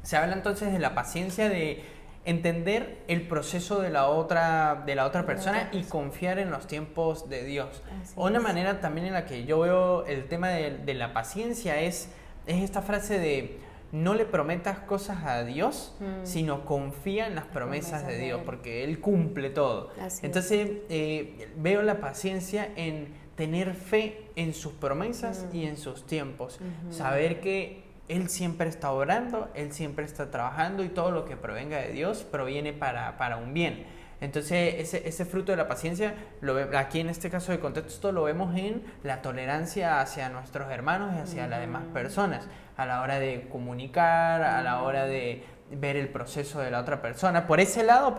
se habla entonces de la paciencia, de entender el proceso de la otra persona y confiar en los tiempos de Dios. Una manera también en la que yo veo el tema de la paciencia es esta frase de no le prometas cosas a Dios, sino confía en las promesas de Dios, porque Él cumple todo. Entonces veo la paciencia en tener fe en sus promesas y en sus tiempos, saber que Él siempre está obrando, Él siempre está trabajando y todo lo que provenga de Dios proviene para un bien. Entonces ese fruto de la paciencia, aquí en este caso de contexto, lo vemos en la tolerancia hacia nuestros hermanos y hacia las demás personas, a la hora de comunicar, a la hora de ver el proceso de la otra persona. Por ese lado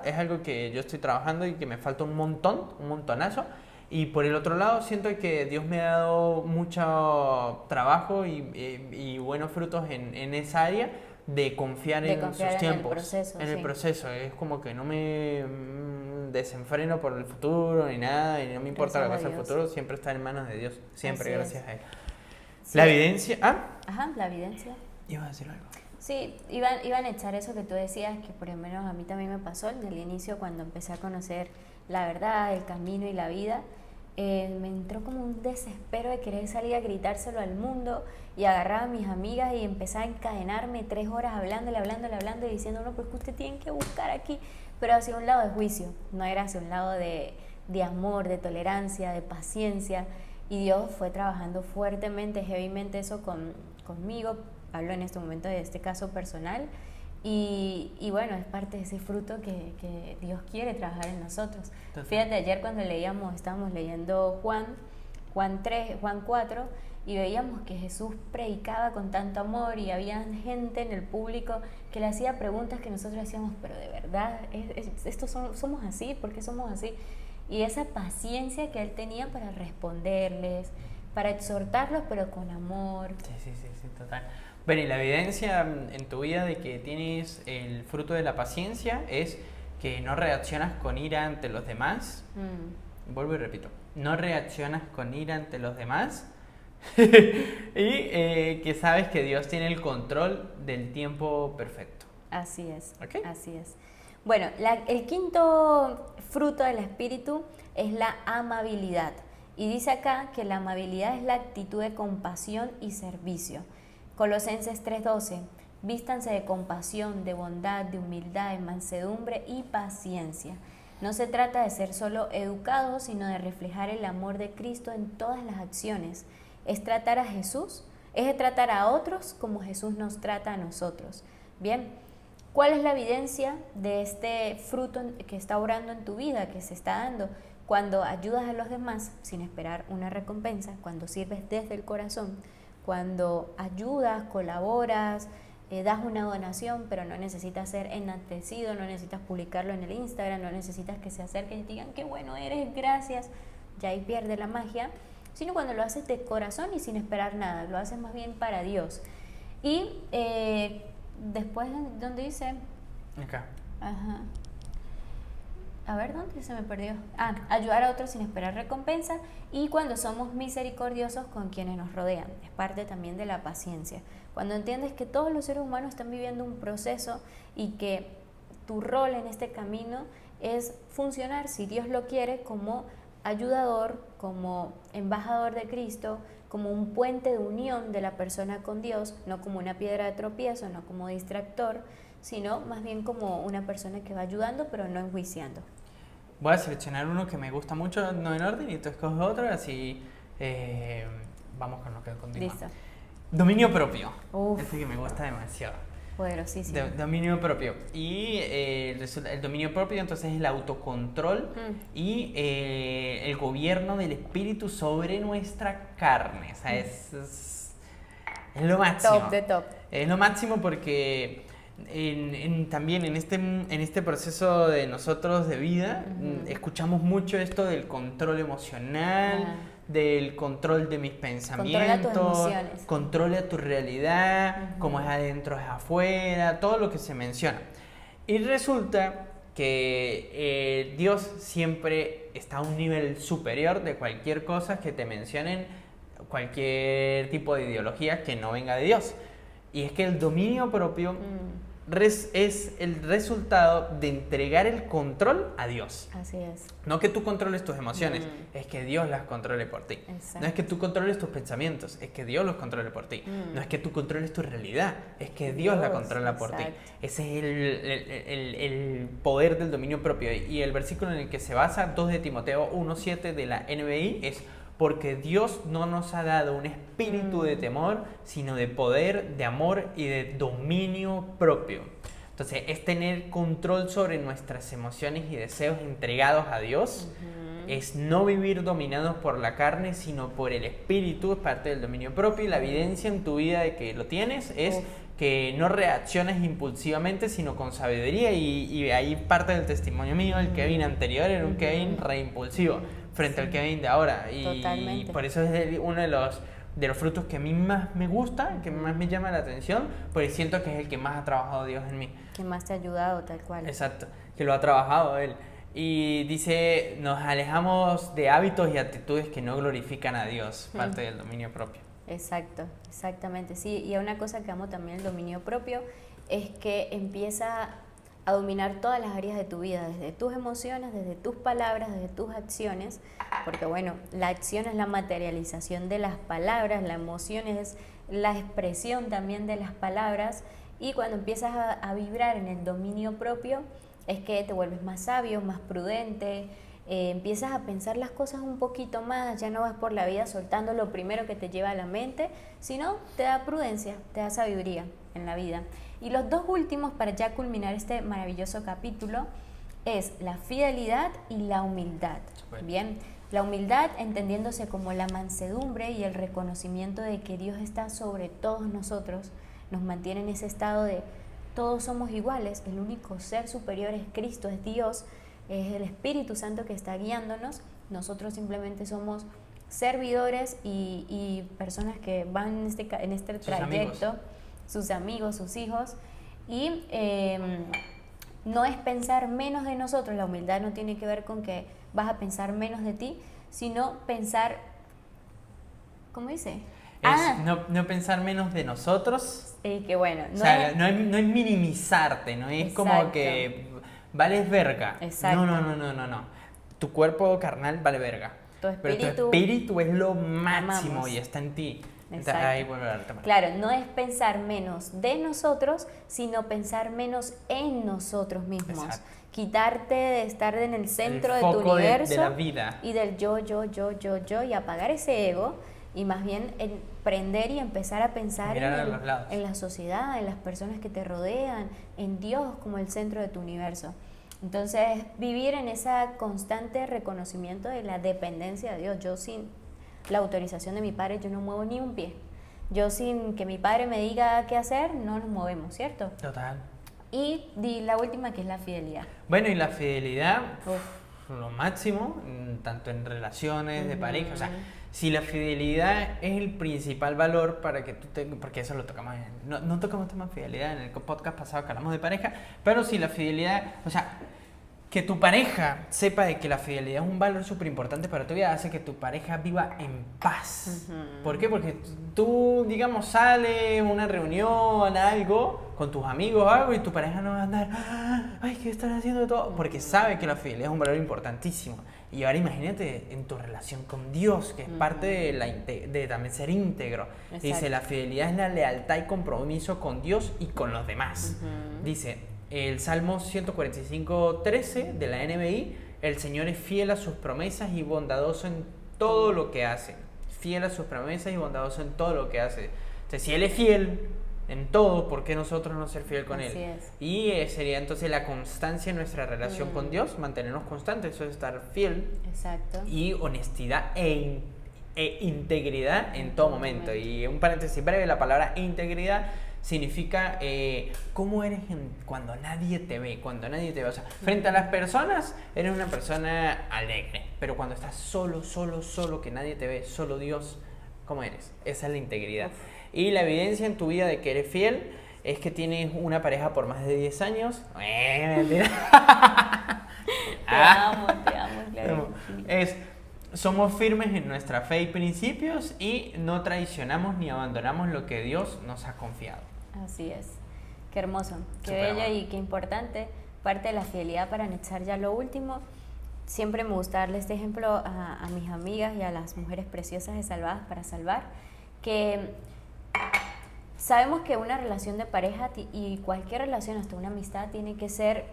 es algo que yo estoy trabajando y que me falta un montonazo. Y por el otro lado, siento que Dios me ha dado mucho trabajo y buenos frutos en esa área de confiar en sus tiempos. En el proceso. Es como que no me desenfreno por el futuro ni nada, y no me importa lo que pasa en el futuro, siempre está en manos de Dios. Siempre, gracias a Él. Sí. La evidencia. La evidencia. Iba a decir algo. Sí, iban a echar eso que tú decías, que por lo menos a mí también me pasó en el inicio cuando empecé a conocer la verdad, el camino y la vida. Me entró como un desespero de querer salir a gritárselo al mundo y agarraba a mis amigas y empezaba a encadenarme 3 horas hablándole y diciendo, no, pues que usted tiene que buscar aquí, pero hacia un lado de juicio, no era hacia un lado de amor, de tolerancia, de paciencia, y Dios fue trabajando fuertemente, heavymente eso conmigo. Hablo en este momento de este caso personal. Y bueno, es parte de ese fruto que Dios quiere trabajar en nosotros. Entonces, fíjate, ayer cuando estábamos leyendo Juan 4, y veíamos que Jesús predicaba con tanto amor y había gente en el público que le hacía preguntas que nosotros decíamos, pero de verdad, somos así, ¿por qué somos así? Y esa paciencia que Él tenía para responderles, para exhortarlos, pero con amor. Sí, total. Bueno, y la evidencia en tu vida de que tienes el fruto de la paciencia es que no reaccionas con ira ante los demás. Vuelvo y repito, no reaccionas con ira ante los demás y que sabes que Dios tiene el control del tiempo perfecto. Así es, ¿Okay? Así es. Bueno, el quinto fruto del Espíritu es la amabilidad. Y dice acá que la amabilidad es la actitud de compasión y servicio. Colosenses 3:12, vístanse de compasión, de bondad, de humildad, de mansedumbre y paciencia. No se trata de ser solo educados, sino de reflejar el amor de Cristo en todas las acciones. Es tratar a Jesús, es tratar a otros como Jesús nos trata a nosotros. Bien, ¿cuál es la evidencia de este fruto que está obrando en tu vida, que se está dando? Cuando ayudas a los demás sin esperar una recompensa, cuando sirves desde el corazón, cuando ayudas, colaboras, das una donación, pero no necesitas ser enaltecido, no necesitas publicarlo en el Instagram, no necesitas que se acerquen y te digan qué bueno eres, gracias, ya ahí pierde la magia, sino cuando lo haces de corazón y sin esperar nada, lo haces más bien para Dios. Y después, ¿dónde dice? Acá. Ajá. A ver, ¿dónde se me perdió? Ayudar a otros sin esperar recompensa, y cuando somos misericordiosos con quienes nos rodean. Es parte también de la paciencia. Cuando entiendes que todos los seres humanos están viviendo un proceso y que tu rol en este camino es funcionar, si Dios lo quiere, como ayudador, como embajador de Cristo, como un puente de unión de la persona con Dios, no como una piedra de tropiezo, no como distractor, sino más bien como una persona que va ayudando pero no enjuiciando. Voy a seleccionar uno que me gusta mucho, no en orden, y tú escoges otro, así vamos con lo que continúa. Listo. Dominio propio. Uf. Este que me gusta demasiado. Poderosísimo. Dominio propio. Y el dominio propio entonces es el autocontrol y el gobierno del espíritu sobre nuestra carne. O sea, es lo máximo. Top de top. Es lo máximo porque también en este proceso de nosotros de vida escuchamos mucho esto del control emocional, del control de mis pensamientos, Controla tus emociones. controla tu realidad, como es adentro es afuera, todo lo que se menciona. Y resulta que Dios siempre está a un nivel superior de cualquier cosa que te mencionen, cualquier tipo de ideología que no venga de Dios. Y es que el dominio propio es el resultado de entregar el control a Dios. Así es. No que tú controles tus emociones, es que Dios las controle por ti. Exacto. No es que tú controles tus pensamientos, es que Dios los controle por ti. No es que tú controles tu realidad, es que Dios la controla por ti. Ese es el poder del dominio propio. Y el versículo en el que se basa, 2 de Timoteo 1:7 de la NBI, es: porque Dios no nos ha dado un espíritu de temor, sino de poder, de amor y de dominio propio. Entonces, es tener control sobre nuestras emociones y deseos entregados a Dios. Es no vivir dominados por la carne, sino por el espíritu, es parte del dominio propio. Y la evidencia en tu vida de que lo tienes es que no reacciones impulsivamente, sino con sabiduría. Y ahí parte del testimonio mío, el Kevin anterior era un Kevin reimpulsivo frente al Kevin de ahora. Y por eso es uno de los frutos que a mí más me gusta, que más me llama la atención, porque siento que es el que más ha trabajado Dios en mí. Que más te ha ayudado, tal cual. Exacto, que lo ha trabajado Él. Y dice, nos alejamos de hábitos y actitudes que no glorifican a Dios, parte del dominio propio. Exacto, exactamente, sí. Y una cosa que amo también el dominio propio es que empieza a dominar todas las áreas de tu vida, desde tus emociones, desde tus palabras, desde tus acciones, porque bueno, la acción es la materialización de las palabras, la emoción es la expresión también de las palabras, y cuando empiezas a vibrar en el dominio propio es que te vuelves más sabio, más prudente, empiezas a pensar las cosas un poquito más, ya no vas por la vida soltando lo primero que te lleva a la mente, sino te da prudencia, te da sabiduría en la vida. Y los dos últimos, para ya culminar este maravilloso capítulo, es la fidelidad y la humildad. Bien, la humildad entendiéndose como la mansedumbre y el reconocimiento de que Dios está sobre todos nosotros, nos mantiene en ese estado de todos somos iguales, el único ser superior es Cristo, es Dios, es el Espíritu Santo que está guiándonos, nosotros simplemente somos servidores y personas que van en este trayecto, sus amigos, sus hijos, y no es pensar menos de nosotros. La humildad no tiene que ver con que vas a pensar menos de ti, sino pensar, ¿cómo dice? No pensar menos de nosotros. Que bueno, no es minimizarte, no es como que vales verga. Exacto. No. Tu cuerpo carnal vale verga. Pero tu espíritu es lo máximo, amamos, y está en ti. Ahí vuelve a darte. Claro, no es pensar menos de nosotros, sino pensar menos en nosotros mismos. Exacto. Quitarte de estar en el centro de tu universo, de la vida, y del yo, y apagar ese ego, y más bien prender y empezar a pensar en la sociedad, en las personas que te rodean, en Dios como el centro de tu universo. Entonces, vivir en ese constante reconocimiento de la dependencia de Dios. Yo, sin la autorización de mi padre, yo no muevo ni un pie. Yo sin que mi padre me diga qué hacer, no nos movemos, ¿cierto? Total. Y la última, que es la fidelidad. Bueno, y la fidelidad, Uf. lo máximo, tanto en relaciones de pareja, o sea, si la fidelidad es el principal valor para que tú porque eso lo tocamos, no tocamos temas de fidelidad en el podcast pasado que hablamos de pareja, pero si la fidelidad, o sea, que tu pareja sepa de que la fidelidad es un valor súper importante para tu vida, hace que tu pareja viva en paz. ¿Por qué? Porque tú, digamos, sales a una reunión, algo, con tus amigos o algo, y tu pareja no va a andar, ay, ¿qué están haciendo todo? Porque sabe que la fidelidad es un valor importantísimo. Y ahora imagínate en tu relación con Dios, que es parte de también ser íntegro. Exacto. Dice, la fidelidad es la lealtad y compromiso con Dios y con los demás. Dice, el Salmo 145:13 de la NBI, el Señor es fiel a sus promesas y bondadoso en todo lo que hace. Fiel a sus promesas y bondadoso en todo lo que hace. Entonces, si Él es fiel en todo, ¿por qué nosotros no ser fiel con Él? Así es. Y sería entonces la constancia en nuestra relación con Dios, mantenernos constantes, eso es estar fiel. Exacto. Y honestidad e integridad en todo momento. Y un paréntesis breve, la palabra integridad significa cómo eres cuando nadie te ve, o sea, frente a las personas eres una persona alegre, pero cuando estás solo, que nadie te ve, solo Dios, ¿cómo eres? Esa es la integridad. Y la evidencia en tu vida de que eres fiel es que tienes una pareja por más de 10 años. Mentira. Te amo, claro. Somos firmes en nuestra fe y principios y no traicionamos ni abandonamos lo que Dios nos ha confiado. Así es. Qué hermoso, qué Súper bello amado. y qué importante. Parte de la fidelidad, para anexar ya lo último. Siempre me gusta darle este ejemplo a mis amigas y a las mujeres preciosas de Salvadas para Salvar, que sabemos que una relación de pareja y cualquier relación, hasta una amistad, tiene que ser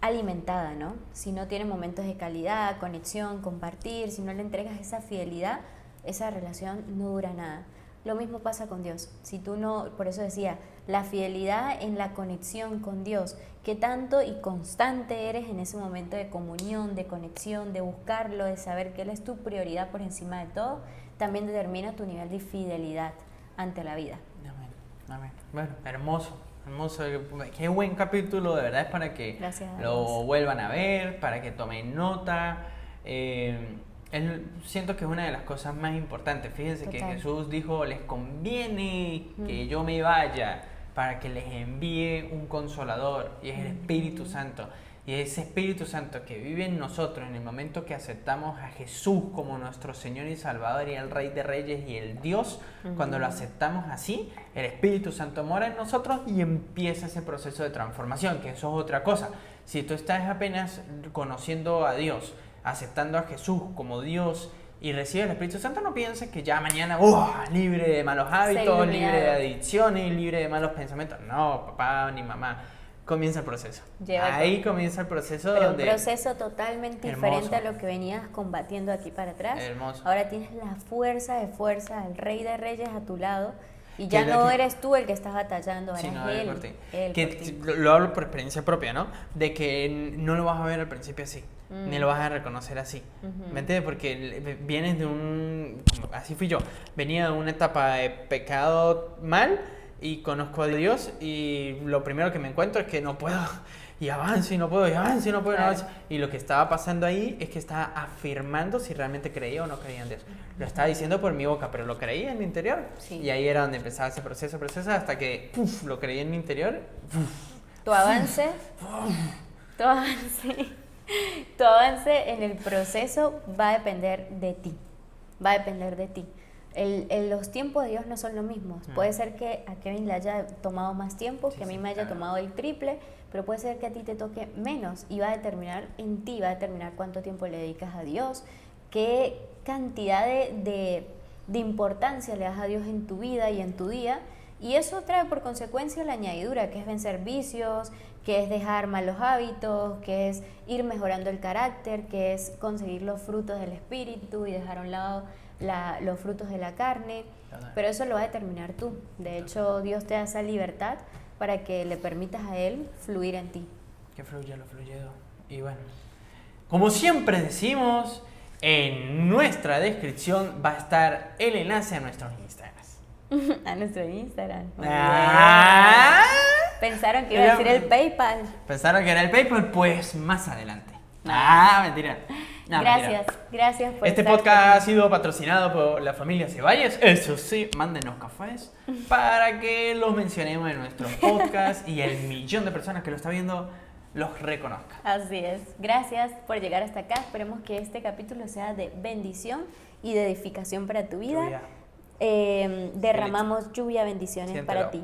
alimentada, ¿no? Si no tiene momentos de calidad, conexión, compartir, si no le entregas esa fidelidad, esa relación no dura nada. Lo mismo pasa con Dios. Si tú no, por eso decía, la fidelidad en la conexión con Dios, qué tanto y constante eres en ese momento de comunión, de conexión, de buscarlo, de saber que Él es tu prioridad por encima de todo, también determina tu nivel de fidelidad ante la vida. Amén. Bueno, hermoso. Qué buen capítulo, de verdad, es para que lo vuelvan a ver, para que tomen nota. Siento que es una de las cosas más importantes. Fíjense que Jesús dijo, les conviene que yo me vaya para que les envíe un consolador, y es el Espíritu Santo. Y ese Espíritu Santo que vive en nosotros en el momento que aceptamos a Jesús como nuestro Señor y Salvador y el Rey de Reyes y el Dios, cuando lo aceptamos así, el Espíritu Santo mora en nosotros y empieza ese proceso de transformación, que eso es otra cosa. Si tú estás apenas conociendo a Dios, aceptando a Jesús como Dios y recibes el Espíritu Santo, no pienses que ya mañana, libre de malos hábitos, libre de adicciones, libre de malos pensamientos. No, papá ni mamá. Comienza el proceso. Comienza el proceso. Pero un proceso totalmente diferente a lo que venías combatiendo aquí para atrás. Hermoso. Ahora tienes la fuerza del Rey de Reyes a tu lado. Y ya no eres tú el que estás batallando, ahora es Él. Lo hablo por experiencia propia, ¿no? De que no lo vas a ver al principio así, ni lo vas a reconocer así. ¿Me entiendes? Porque vienes de así fui yo, venía de una etapa de pecado mal, y conozco a Dios y lo primero que me encuentro es que no puedo, y avanzo y no puedo, y avanzo y no puedo, claro. Y lo que estaba pasando ahí es que estaba afirmando si realmente creía o no creía en Dios. Lo estaba diciendo por mi boca, pero lo creía en mi interior. Sí. Y ahí era donde empezaba ese proceso hasta que lo creí en mi interior. Tu avance en el proceso va a depender de ti. Los tiempos de Dios no son los mismos. Puede ser que a Kevin le haya tomado más tiempo, que a mí me haya tomado el triple, pero puede ser que a ti te toque menos, y va a determinar en ti, va a determinar cuánto tiempo le dedicas a Dios, qué cantidad de importancia le das a Dios en tu vida y en tu día, y eso trae por consecuencia la añadidura, que es vencer vicios, que es dejar malos hábitos, que es ir mejorando el carácter, que es conseguir los frutos del Espíritu y dejar a un lado los frutos de la carne, pero eso lo va a determinar tú. De hecho, Dios te da esa libertad para que le permitas a Él fluir en ti. Que fluya lo fluido. Y bueno, como siempre decimos, en nuestra descripción va a estar el enlace a nuestros Instagrams. A nuestro Instagram. Ah. Pensaron que iba a decir el PayPal. ¿Pensaron que era el PayPal? Pues más adelante. Mentira. No, Gracias mentira. por Este estar podcast ha aquí. sido patrocinado por la familia Ceballos. Eso sí, mándenos cafés para que los mencionemos en nuestro podcast y el millón de personas que lo está viendo los reconozca. Así es. Gracias por llegar hasta acá. Esperemos que este capítulo sea de bendición y de edificación para tu vida. Lluvia. Derramamos lluvia, bendiciones Siéntelo. para ti.